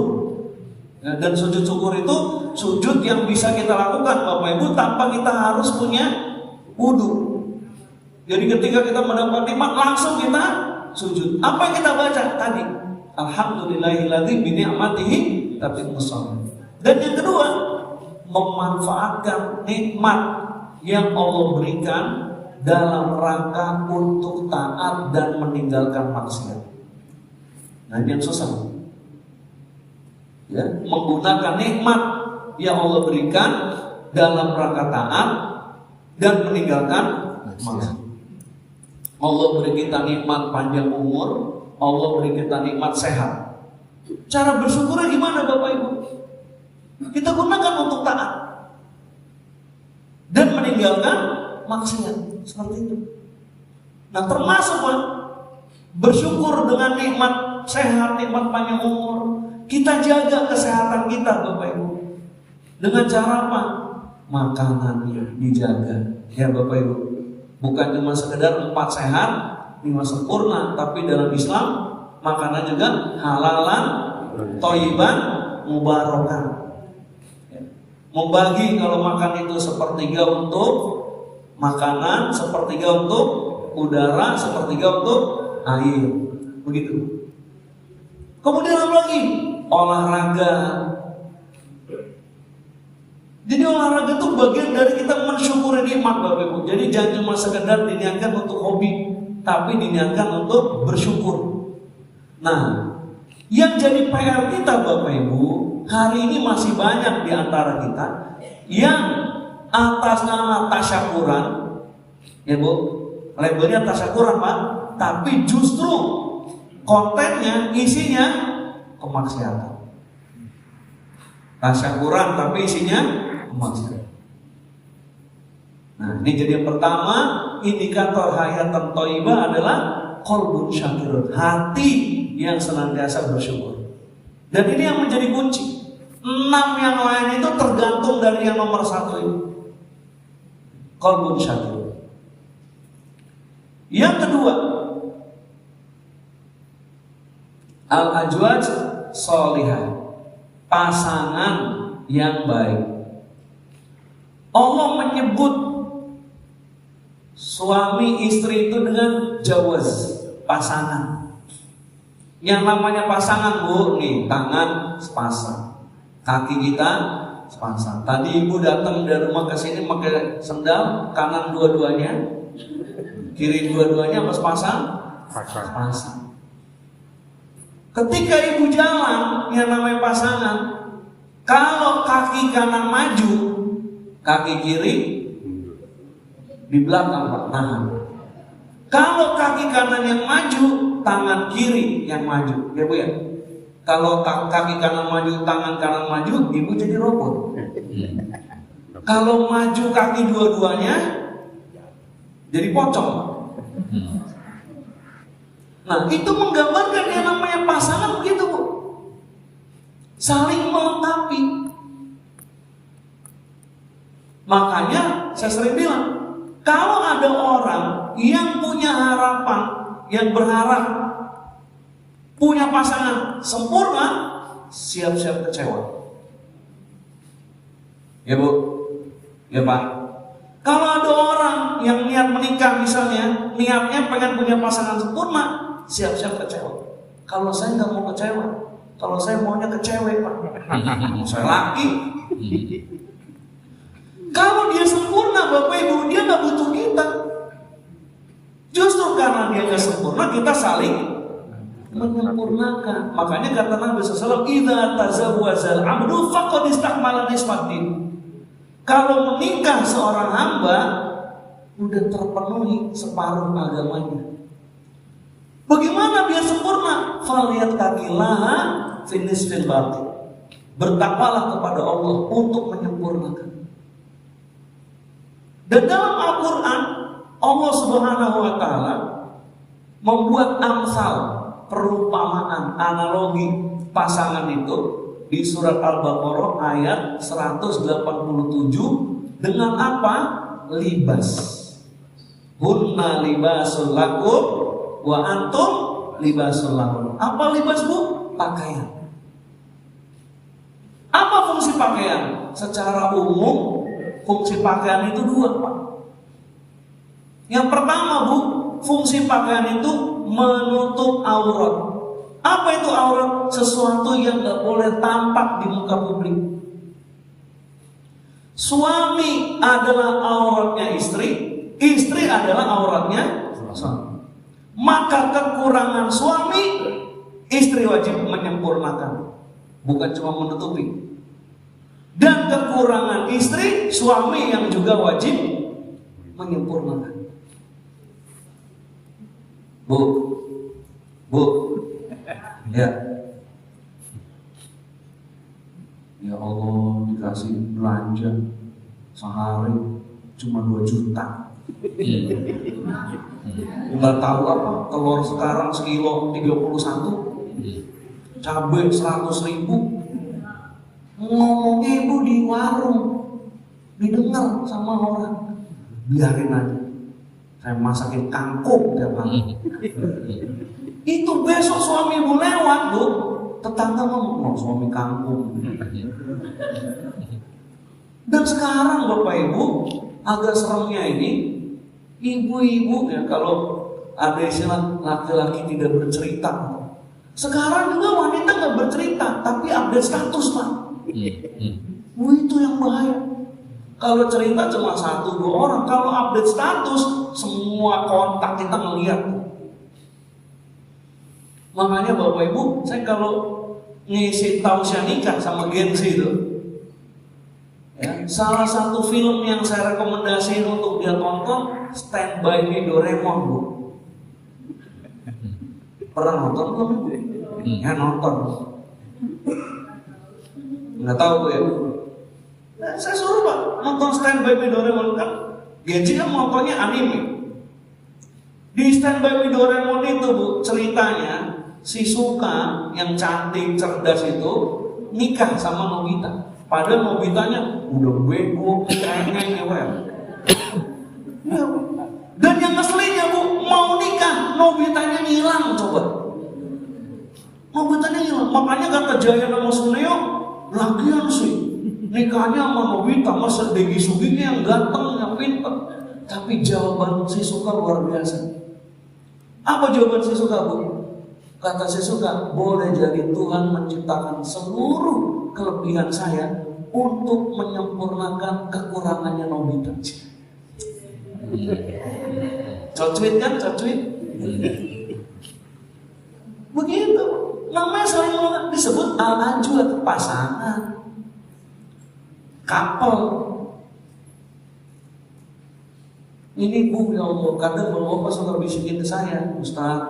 Dan sujud syukur itu sujud yang bisa kita lakukan, Bapak Ibu, tanpa kita harus punya wudu. Jadi ketika kita mendapat nikmat, langsung kita sujud. Apa yang kita baca tadi? Alhamdulillahilladzi bi ni'matihi tatimmus shalihat. Dan yang kedua, memanfaatkan nikmat yang Allah berikan dalam rangka untuk taat dan meninggalkan maksiat. Nah, ini yang susah. Ya, menggunakan nikmat yang Allah berikan dalam rangka taat dan meninggalkan maksiat. Allah beri kita nikmat panjang umur, Allah beri kita nikmat sehat. Cara bersyukurnya gimana, Bapak Ibu? Kita gunakan untuk taat dan meninggalkan maksiat, seperti itu. Nah, termasuk, Pak, bersyukur dengan nikmat sehat, nikmat panjang umur. Kita jaga kesehatan kita, Bapak Ibu. Dengan cara apa? Makanannya dijaga, ya Bapak Ibu. Bukan cuma sekedar 4 sehat, 5 sempurna, tapi dalam Islam makanan juga halalan, thayyiban, mubarakah. Membagi kalau makan itu sepertiga untuk makanan, sepertiga untuk udara, sepertiga untuk air, begitu. Kemudian apa lagi? Olahraga. Jadi olahraga itu bagian dari kita mensyukuri nikmat, Bapak Ibu. Jadi jangan cuma sekedar diniatkan untuk hobi, tapi diniatkan untuk bersyukur. Nah, yang jadi PR kita, Bapak Ibu, hari ini masih banyak di antara kita yang atas nama tasyakuran, ya Bu, labelnya tasyakuran, Pak, tapi justru kontennya, isinya kemaksiatan. Tasyakuran tapi isinya kemaksiatan. Nah, ini jadi yang pertama, indikator hayatan thayyibah adalah qalbun syakirun, hati yang senantiasa bersyukur. Dan ini yang menjadi kunci. 6 yang lain itu tergantung dari yang nomor 1 ini, qalbun syakirun. Yang kedua, al-azwaj sholihah, pasangan yang baik. Allah menyebut suami istri itu dengan jawaz, pasangan. Yang namanya pasangan, Bu, nih tangan sepasang, kaki kita sepasang. Tadi ibu datang dari rumah ke sini pakai sendal, kanan dua-duanya, kiri dua-duanya, apa sepasang? Sepasang. Ketika ibu jalan, yang namanya pasangan, kalau kaki kanan maju, kaki kiri di belakang, Pak, nahan. Kalau kaki kanan yang maju, tangan kiri yang maju, ya Bu ya. Kalau kaki kanan maju, tangan kanan maju, ibu jadi robot. Kalau maju kaki dua-duanya, jadi pocong. Nah, itu menggambarkan yang namanya pasangan begitu, Bu. Saling melengkapi. Makanya saya sering bilang, kalau ada orang yang punya harapan, yang berharap punya pasangan sempurna, siap-siap kecewa. Ya Bu, ya Pak. Kalau ada orang yang niat menikah misalnya, niatnya pengen punya pasangan sempurna, siap-siap kecewa. Kalau saya nggak mau kecewa, kalau saya maunya kecewe, Pak. Saya laki. Kalau dia sempurna, Bapak Ibu, dia nggak butuh kita. Justru karena dia nggak sempurna, kita saling menyempurnakan. Makanya kata Nabi SAW, "Idza tazawwazal 'abdu faqad istakmala nisfaddin." Kalau menikah seorang hamba, udah terpenuhi separuh agamanya. Bagaimana biar sempurna? Falyattaqillaha finis fil batin. Bertakwalah kepada Allah untuk menyempurnakan. Dan dalam Al-Quran, Allah Subhanahu wa Ta'ala membuat amsal, perumpamaan, analogi pasangan itu di surat Al-Baqarah ayat 187 dengan apa? Libas. Hunna libasul lakum wa antum libasul lahun. Apa libas, Bu? Pakaian. Apa fungsi pakaian? Secara umum, fungsi pakaian itu dua, Pak. Yang pertama, Bu, fungsi pakaian itu menutup aurat. Apa itu aurat? Sesuatu yang gak boleh tampak di muka publik. Suami adalah auratnya istri, istri adalah auratnya suami. Maka kekurangan suami, istri wajib menyempurnakan, bukan cuma menutupi. Dan kekurangan istri, suami yang juga wajib menyempurnakan. Bu, ya Allah, dikasih belanja sehari cuma 2 juta. Nggak tahu apa, telur sekarang sekilo 31, cabai 100.000. Ngomong ibu di warung, didengar sama orang, biarin aja, saya masakin kangkung tiap hari. Itu besok suami ibu lewat, Bu, tetangga ngomong, suami kangkung. Dan sekarang Bapak Ibu, agak seremnya ini, ibu-ibu ya, kalau ada istilah laki-laki tidak bercerita. Sekarang juga wanita nggak bercerita, tapi update status, Pak. Itu yang bahaya. Kalau cerita cuma 1-2 orang, kalau update status, semua kontak kita melihat. Makanya Bapak Ibu, saya kalau ngisi tausiah nikah sama Gen Z itu, ya, salah satu film yang saya rekomendasiin untuk dia tonton, Stand By Me Doraemon, Bu. Pernah nonton belum? Ya nonton. Nggak tahu tuh ya. Nah, saya suruh Pak nonton Stand By Me Doraemon, kan Gen Z kan nontonnya anime. Di Stand By Me Doraemon itu, Bu, ceritanya si Suka yang cantik, cerdas itu nikah sama Nobita. Padahal Nobitanya udah bego, kayaknya ya. Dan yang aslinya, Bu, mau nikah, Nobitanya ngilang, coba. Nobitanya ngilang. Makanya kata Jaya sama Suneo, lagian sih nikahnya sama Nobita, masa Degi Sugihnya yang ganteng, yang pintar. Tapi jawaban si Suka luar biasa. Apa jawaban si Suka, Bu? Kata si Suka, boleh jadi Tuhan menciptakan seluruh kelebihan saya untuk menyempurnakan kekurangannya Nobita. Cocuit kan, cocuit. Begitu. Namanya saling disebut al-ajwad, pasangan, couple. Ini, Bu, ya Allah, kadang Bapak suka bisikin ke saya, Ustaz,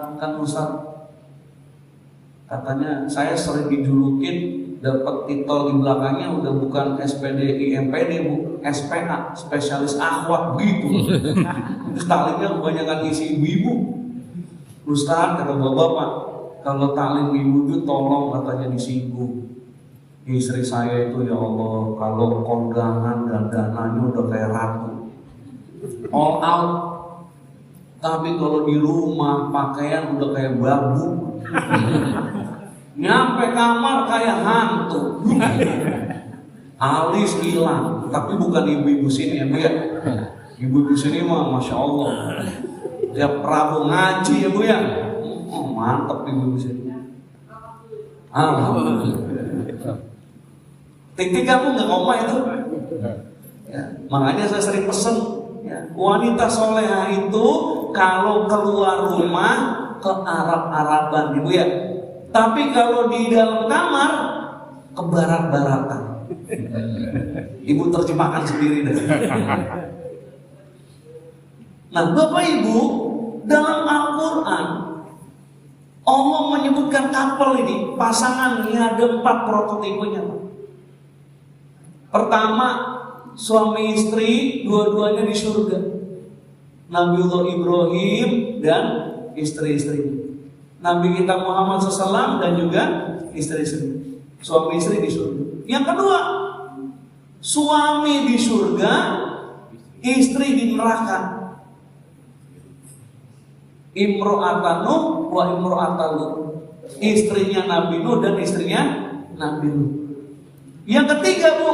katanya saya sering dijulukin, dapat titel di belakangnya udah bukan SPD, IMPD, Bu, SPA, spesialis akhwat, gitu. Terus taklimnya kebanyakan isi ibu-ibu. Ustaz, kata Bapak, kalau taklim ibu itu tolong katanya disinggung. Istri saya itu, ya Allah, kalau kondangan dan dananya udah kayak ratu, all out. Tapi kalau di rumah pakaian udah kayak babu. Nyampe kamar kayak hantu. Alis hilang. Tapi bukan ibu-ibu sini ya, Bu ya. Ibu-ibu sini mah Masya Allah, tiap Rabu ngaji ya, Bu ya. Oh, mantep ibu-ibu sini. Alhamdulillah. Tik-tik kamu nggak koma itu ya, makanya saya sering pesen ya, wanita soleha itu kalau keluar rumah ke Arab-Araban, Ibu ya. Tapi kalau di dalam kamar ke barat-baratan. Ibu terjemahkan sendiri deh. Nah, Bapak Ibu, dalam Al-Quran Allah menyebutkan couple ini, pasangan ini ada 4 prototipenya. Pertama, suami istri dua-duanya di surga. Nabiullah Ibrahim dan istri-istrinya. Nabi kita Muhammad SAW dan juga istri-istri. Suami istri di surga. Yang kedua, suami di surga, istri di neraka. Imro'atan Nuh wa imro'atan Lut. Istrinya Nabi Nuh dan istrinya Nabi Lut. Yang ketiga, Bu,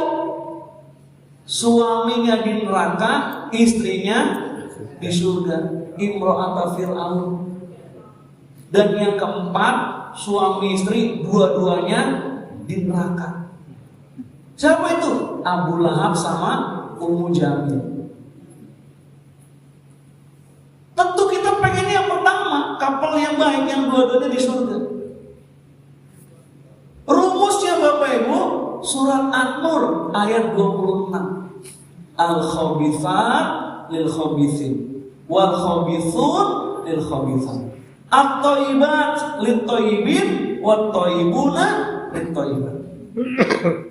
suaminya di neraka, istrinya di surga. Imro'atan Fir'aun. Dan yang keempat, suami istri dua-duanya di neraka. Siapa itu? Abu Lahab sama Ummu Jamil. Tentu kita pengen yang pertama, couple yang baik yang dua-duanya di surga. Rumusnya Bapak Ibu, surat An-Nur ayat 26. Al-khabithat lil-khabithin wal-khabithun lil-khabithat. At-thayyibat lit-thayyibin wat-thayyibuna lit-thayyibat.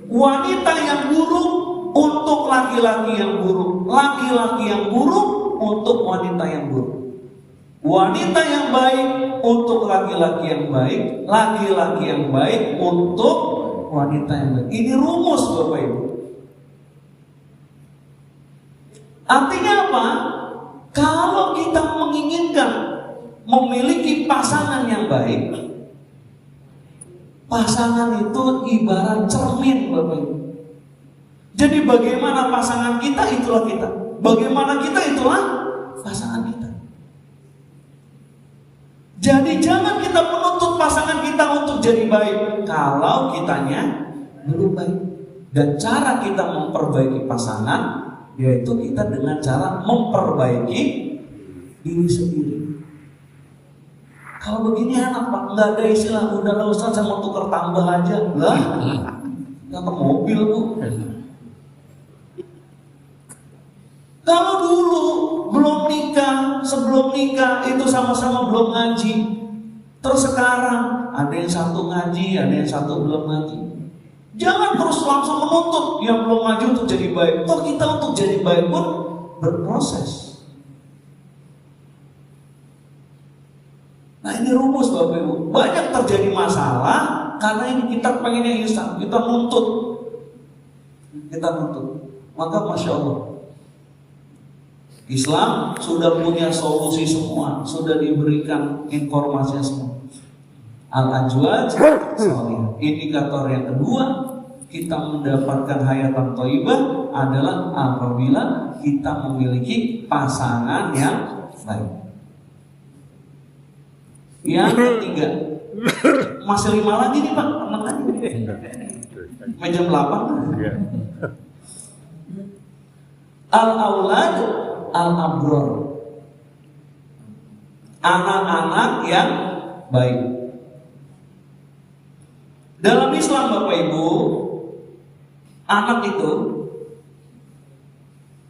Wanita yang buruk untuk laki-laki yang buruk, laki-laki yang buruk untuk wanita yang buruk. Wanita yang baik untuk laki-laki yang baik, laki-laki yang baik untuk wanita yang baik. Ini rumus Bapak Ibu. Artinya apa? Kalau kita menginginkan memiliki pasangan yang baik, pasangan itu ibarat cermin Bapak Ibu. Jadi bagaimana pasangan kita, itulah kita. Bagaimana kita, itulah pasangan kita. Jadi jangan kita menuntut pasangan kita untuk jadi baik kalau kitanya belum baik. Dan cara kita memperbaiki pasangan yaitu kita dengan cara memperbaiki diri sendiri. Kalau begini enak Pak, nggak ada istilah udahlah Ustaz saya mau tukar tambah aja. Lah, nggak ke mobil Bu. Kalau dulu belum nikah, sebelum nikah itu sama-sama belum ngaji. Terus sekarang ada yang satu ngaji, ada yang satu belum ngaji. Jangan terus langsung menuntut yang belum ngaji untuk jadi baik. Toh kita untuk jadi baik pun berproses. Nah ini rumus Bapak Ibu. Banyak terjadi masalah karena ini kita pengennya instan, kita nuntut. Maka Masya Allah, Islam sudah punya solusi semua, sudah diberikan informasinya semua. Al-Ajwaj, indikator yang kedua kita mendapatkan hayatan thayyibah adalah apabila kita memiliki pasangan yang baik. Yang ketiga, masih 5 lagi nih Pak, tenang aja. Meja 8. Al-aulad al-abror, anak-anak yang baik. Dalam Islam Bapak Ibu, anak itu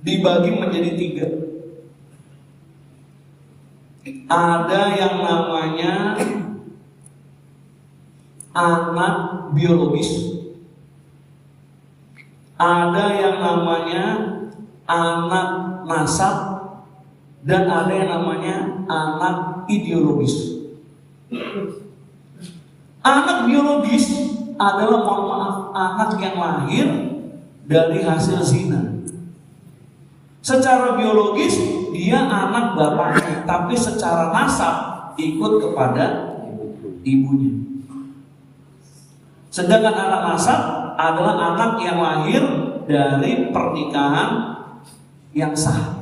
dibagi menjadi 3. Ada yang namanya anak biologis, ada yang namanya anak nasab, dan ada yang namanya anak ideologis. Anak biologis adalah, mohon maaf, anak yang lahir dari hasil zina. Secara biologis dia anak bapaknya, tapi secara nasab ikut kepada ibunya. Sedangkan anak nasab adalah anak yang lahir dari pernikahan yang sah.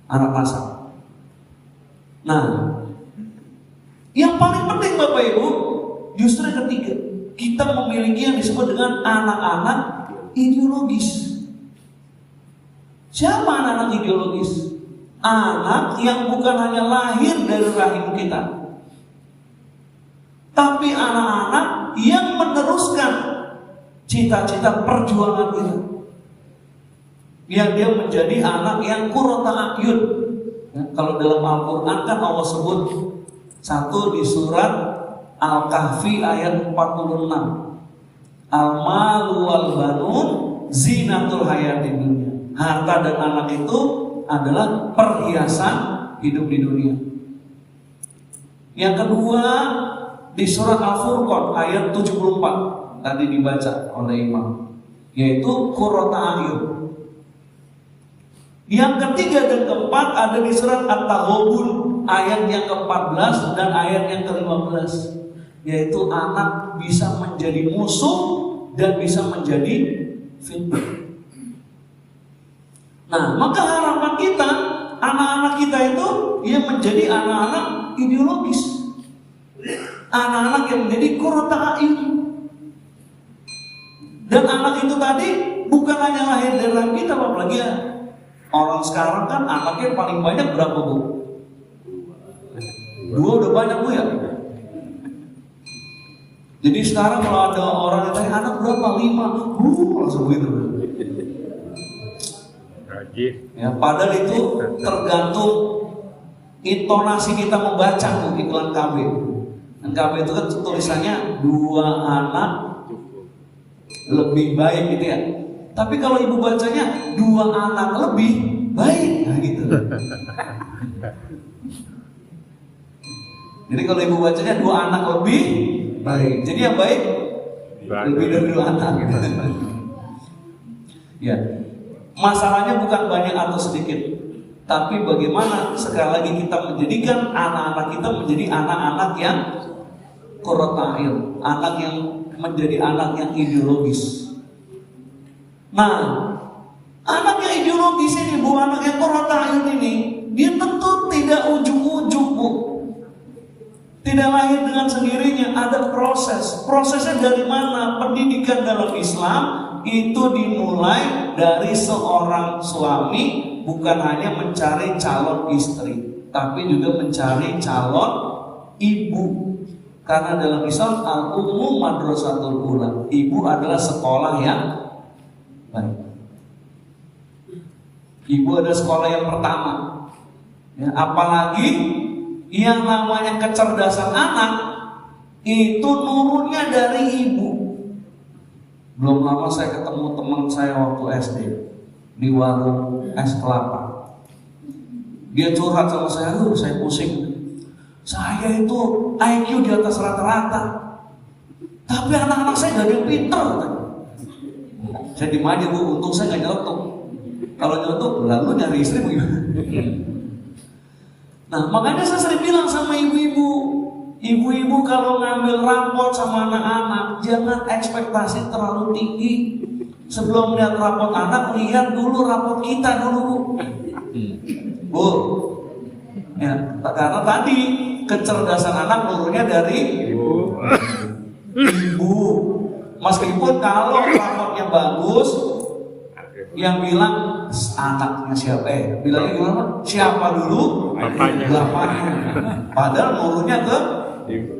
Anak nasab. Nah, yang paling penting Bapak Ibu, justru yang ketiga, kita memiliki yang disebut dengan anak-anak ideologis. Siapa anak-anak ideologis? Anak yang bukan hanya lahir dari rahim kita, tapi anak-anak yang meneruskan cita-cita perjuangan kita. Yang dia menjadi anak yang qurrata a'yun. Ya, kalau dalam Al-Quran kan Allah sebut satu di surat Al-Kahfi ayat 46. Al-malu wal banun zinatul hayatid dunya. Harta dan anak itu adalah perhiasan hidup di dunia. Yang kedua di surat Al-Furqan ayat 74 tadi dibaca oleh Imam, yaitu qurrata a'yun. Yang ketiga dan keempat ada di surat At-Taghabun ayat yang ke-14 dan ayat yang ke-15, yaitu anak bisa menjadi musuh dan bisa menjadi fitnah. Nah, maka harapan kita, anak-anak kita itu ia menjadi anak-anak ideologis, anak-anak yang menjadi qurrata a'yun. Dan anak itu tadi bukan hanya lahir dari rahim kita, apalagi ya. Orang sekarang kan anaknya paling banyak berapa, Bu? 2 udah banyak, Bu, ya? Jadi sekarang kalau ada orang yang tanya anak berapa? 5, langsung begitu. Ya, padahal itu tergantung intonasi kita membaca, Bu, iklan KB. Dan KB itu kan tulisannya 2 anak lebih baik gitu ya. Tapi kalau ibu bacanya 2 anak lebih baik, nah gitu. Jadi kalau ibu bacanya 2 anak lebih baik, jadi yang baik lebih dari 2 anak gitu. Ya, masalahnya bukan banyak atau sedikit, tapi bagaimana sekali lagi kita menjadikan anak-anak kita menjadi anak-anak yang qurrata a'yun, anak yang menjadi anak yang ideologis. Nah, anak yang ideologis ini, Bu, anak yang qurrata a'yun ini, dia tentu tidak ujug-ujug, Bu. Tidak lahir dengan sendirinya, ada proses. Prosesnya dari mana? Pendidikan dalam Islam itu dimulai dari seorang suami, bukan hanya mencari calon istri, tapi juga mencari calon ibu. Karena dalam Islam al-ummu madrasatul ula, ibu adalah sekolah yang baik. Ibu adalah sekolah yang pertama. Ya, apalagi yang namanya kecerdasan anak itu nurunnya dari ibu. Belum lama saya ketemu teman saya waktu SD di warung es kelapa. Dia curhat sama saya, saya pusing. Saya itu IQ di atas rata-rata, tapi anak-anak saya gak ada yang pinter. Saya dimanja, Bu, untung saya gak nyelotok. Kalau nyelotok, lalu nyari istri bagaimana? Nah, makanya saya sering bilang sama ibu-ibu, ibu-ibu kalau ngambil raport sama anak-anak, jangan ekspektasi terlalu tinggi. Sebelum lihat raport anak, lihat dulu raport kita dulu, Bu. Ya, karena tadi kecerdasan anak nurunnya dari ibu. Meskipun kalau raportnya bagus, yang bilang anaknya siapa? Bilangnya gimana? Siapa dulu? Bapaknya. Padahal nurunnya ke ibu.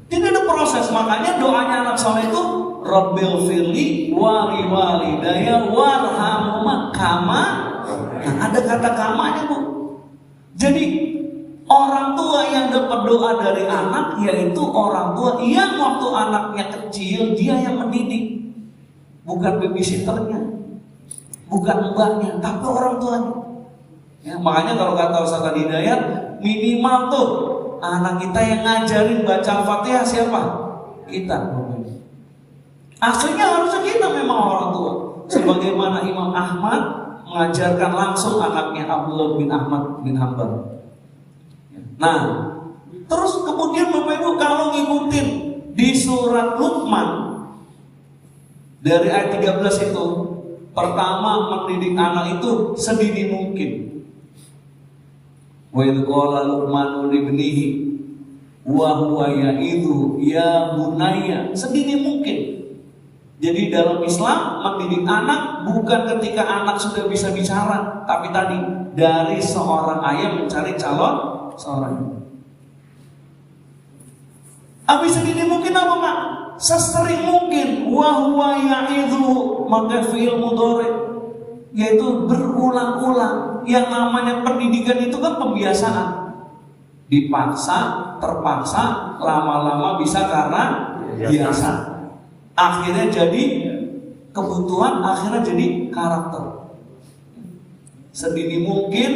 Tidak ada proses, makanya doanya anak soleh itu Rabbil firli wali walidaya warhamuma kama. Nah, ada kata kamanya, Bu. Jadi orang tua yang dapat doa dari anak yaitu orang tua yang waktu anaknya kecil dia yang mendidik, bukan babysitternya, bukan mbaknya, tapi orang tuanya. Ya, makanya kalau kata Ustaz Hidayat, minimal tuh anak kita yang ngajarin baca Al-Fatihah siapa? Kita. Aslinya harusnya kita memang orang tua. Sebagaimana Imam Ahmad mengajarkan langsung anaknya Abdullah bin Ahmad bin Hanbal. Nah, terus kemudian Bapak Ibu kalau ngikutin di surat Luqman dari ayat 13 itu, pertama mendidik anak itu sedini mungkin. Wa idh qala Luqmanu libnihi wa huwa ya'idhu ya bunayya, sedini mungkin. Jadi dalam Islam mendidik anak bukan ketika anak sudah bisa bicara, tapi tadi dari seorang ayah mencari calon seorang ibu. Habis sedini mungkin apa, Pak? sesering mungkin. Wa huwa ya'idhu, maka fi'il mudhari, yaitu berulang-ulang. Yang namanya pendidikan itu kan pembiasaan. Dipaksa, terpaksa, lama-lama bisa karena biasa. Akhirnya jadi kebutuhan, akhirnya jadi karakter. Sedini mungkin,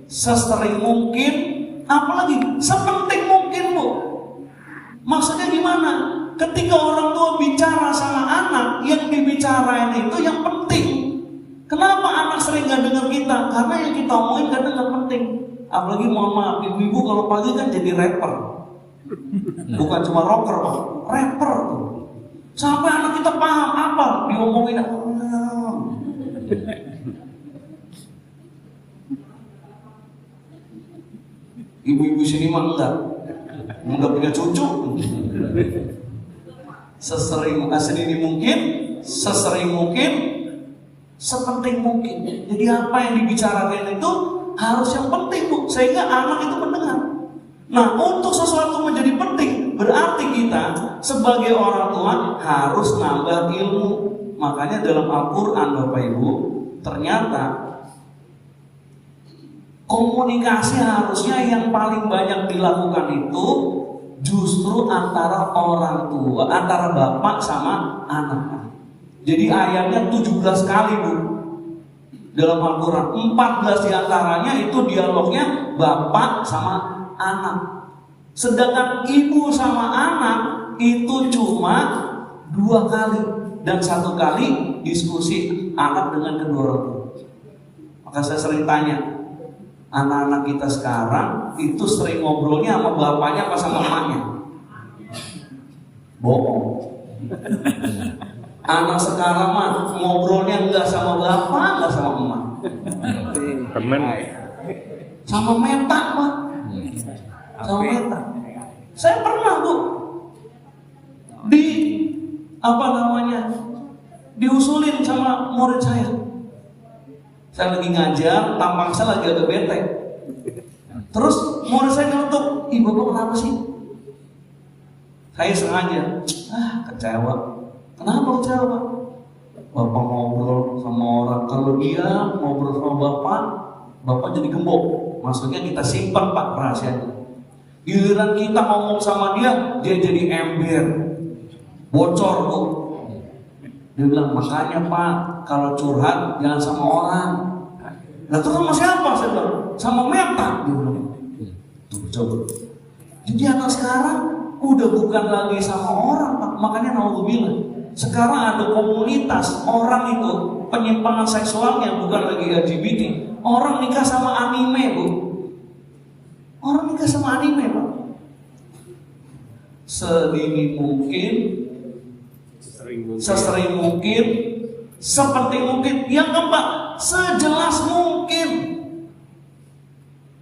sesering mungkin, apalagi sepenting mungkin, Bu. Maksudnya gimana? Ketika orang tua bicara sama anak, yang dibicarain itu yang penting. Kenapa anak sering gak dengar kita? Karena yang kita omongin kadang gak penting. Apalagi mohon maaf, ibu-ibu kalau pagi kan jadi rapper. Bukan cuma rocker, Pak. Rapper. Sampai anak kita paham apa diomongin. Ibu-ibu sini mah enggak punya cucu. Sedini mungkin, sesering mungkin, sepenting mungkin. Jadi apa yang dibicarakan itu harus yang penting, Bu, sehingga anak itu mendengar. Nah, untuk sesuatu menjadi penting, berarti kita sebagai orang tua harus nambah ilmu. Makanya dalam Al-Quran, Bapak Ibu, ternyata komunikasi harusnya yang paling banyak dilakukan itu justru antara orang tua, antara bapak sama anak. Jadi ayatnya 17 kali, Bu, dalam Al-Quran. 14 diantaranya itu dialognya bapak sama anak. Sedangkan ibu sama anak itu cuma 2 kali. Dan 1 kali diskusi anak dengan kedua orang tua. Maka saya sering tanya, anak-anak kita sekarang itu sering ngobrolnya sama bapaknya apa sama emaknya? Bohong. Anak sekarang mah ngobrolnya enggak sama bapak, enggak sama emak. Temen. Sama meta, Pak. Sama meta. Saya pernah, Bu, diusulin sama murid saya. Saya lagi ngajar, tampang saya lagi agak bete. Terus murid saya ngelutuk, "Ih, Bapak kenapa sih?" Saya sengaja, kecewa. Kenapa kecewa, Pak? Bapak ngobrol sama orang, kalau dia ngobrol sama Bapak jadi gembok. Maksudnya kita simpan, Pak, rahasianya. Giliran kita ngomong sama dia jadi ember, bocor, Bu. Dia bilang, makanya Pak, kalau curhat jangan sama orang. Nah, terus sama siapa? Saya bilang, sama meta. Dia bilang, tuh coba. Jadi anak sekarang udah bukan lagi sama orang, Pak. Makanya naudzubillah, sekarang ada komunitas orang itu penyimpangan seksualnya bukan lagi LGBT. Orang nikah sama anime, Bu. Orang nikah sama anime, Pak. Sedini mungkin, sesering mungkin, sepenting mungkin. Yang keempat, sejelas mungkin.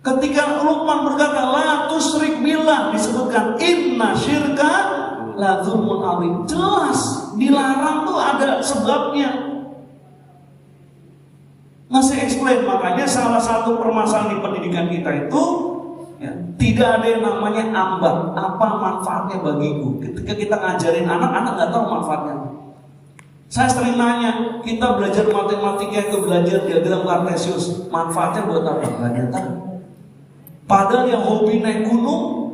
Ketika Luqman berkata, la tusyrik billah, disebutkan inna syirka la dzulmun adzim. Jelas dilarang tuh ada sebabnya. Masih explain, makanya salah satu permasalahan di pendidikan kita itu ya, tidak ada yang namanya ambang. Apa manfaatnya bagiku? Ketika kita ngajarin anak nggak tahu manfaatnya. Saya sering nanya, kita belajar matematika itu belajar diagram Kartesius, manfaatnya buat apa? Nggak tahu. Padahal yang hobi naik gunung,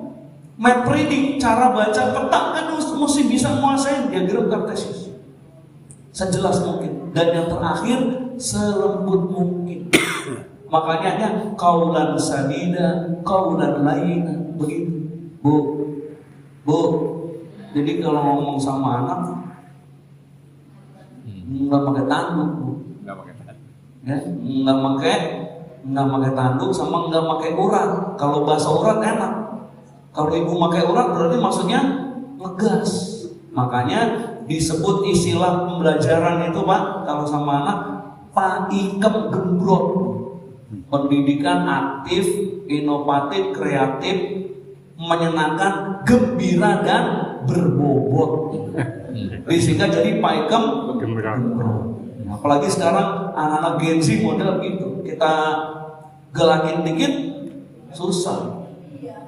map reading, cara baca peta kan mesti bisa menguasai diagram Kartesius sejelas mungkin. Dan yang terakhir, selembut mungkin. Makanya kaulan sadida, kaulan laina, begitu. Bu. Jadi kalau ngomong sama anak nggak pakai tanduk, Bu. Nggak pakai tanduk. Ya, nggak pakai tanduk sama nggak pakai urat. Kalau bahasa urat enak. Kalau ibu pakai urat berarti maksudnya ngegas. Makanya disebut istilah pembelajaran itu, Pak, kalau sama anak, paikem gembrot. Pendidikan aktif, inovatif, kreatif, menyenangkan, gembira dan berbobot. Disingkat jadi paikem gembrot. Apalagi sekarang anak-anak Gen Z model gitu. Kita gelakin dikit susah.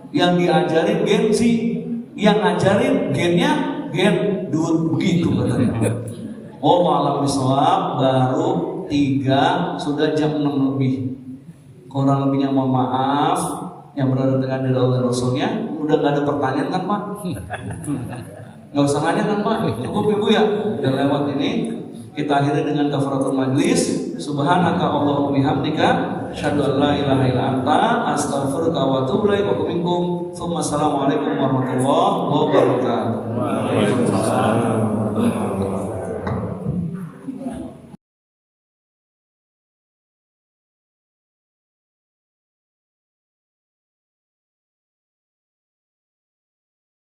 Yang diajarin Gen Z, yang ngajarin gennya gen dut begitu katanya. Oh malam bisawab baru 3 sudah jam 6 lebih. Kurang lebihnya mohon maaf yang berada dengan diri Allah dan Rasulnya. Udah gak ada pertanyaan kan Pak? Gak usah nanya kan Pak? Cukup Ibu ya. Udah lewat ini. Kita akhiri dengan kafaratul majlis. Subhanaka Allahumma bihamdika asyhadu an la ilaha illa anta astaghfiruka wa atubu ilaik wa minkum. Assalamualaikum warahmatullahi wabarakatuh. Waalaikumsalam.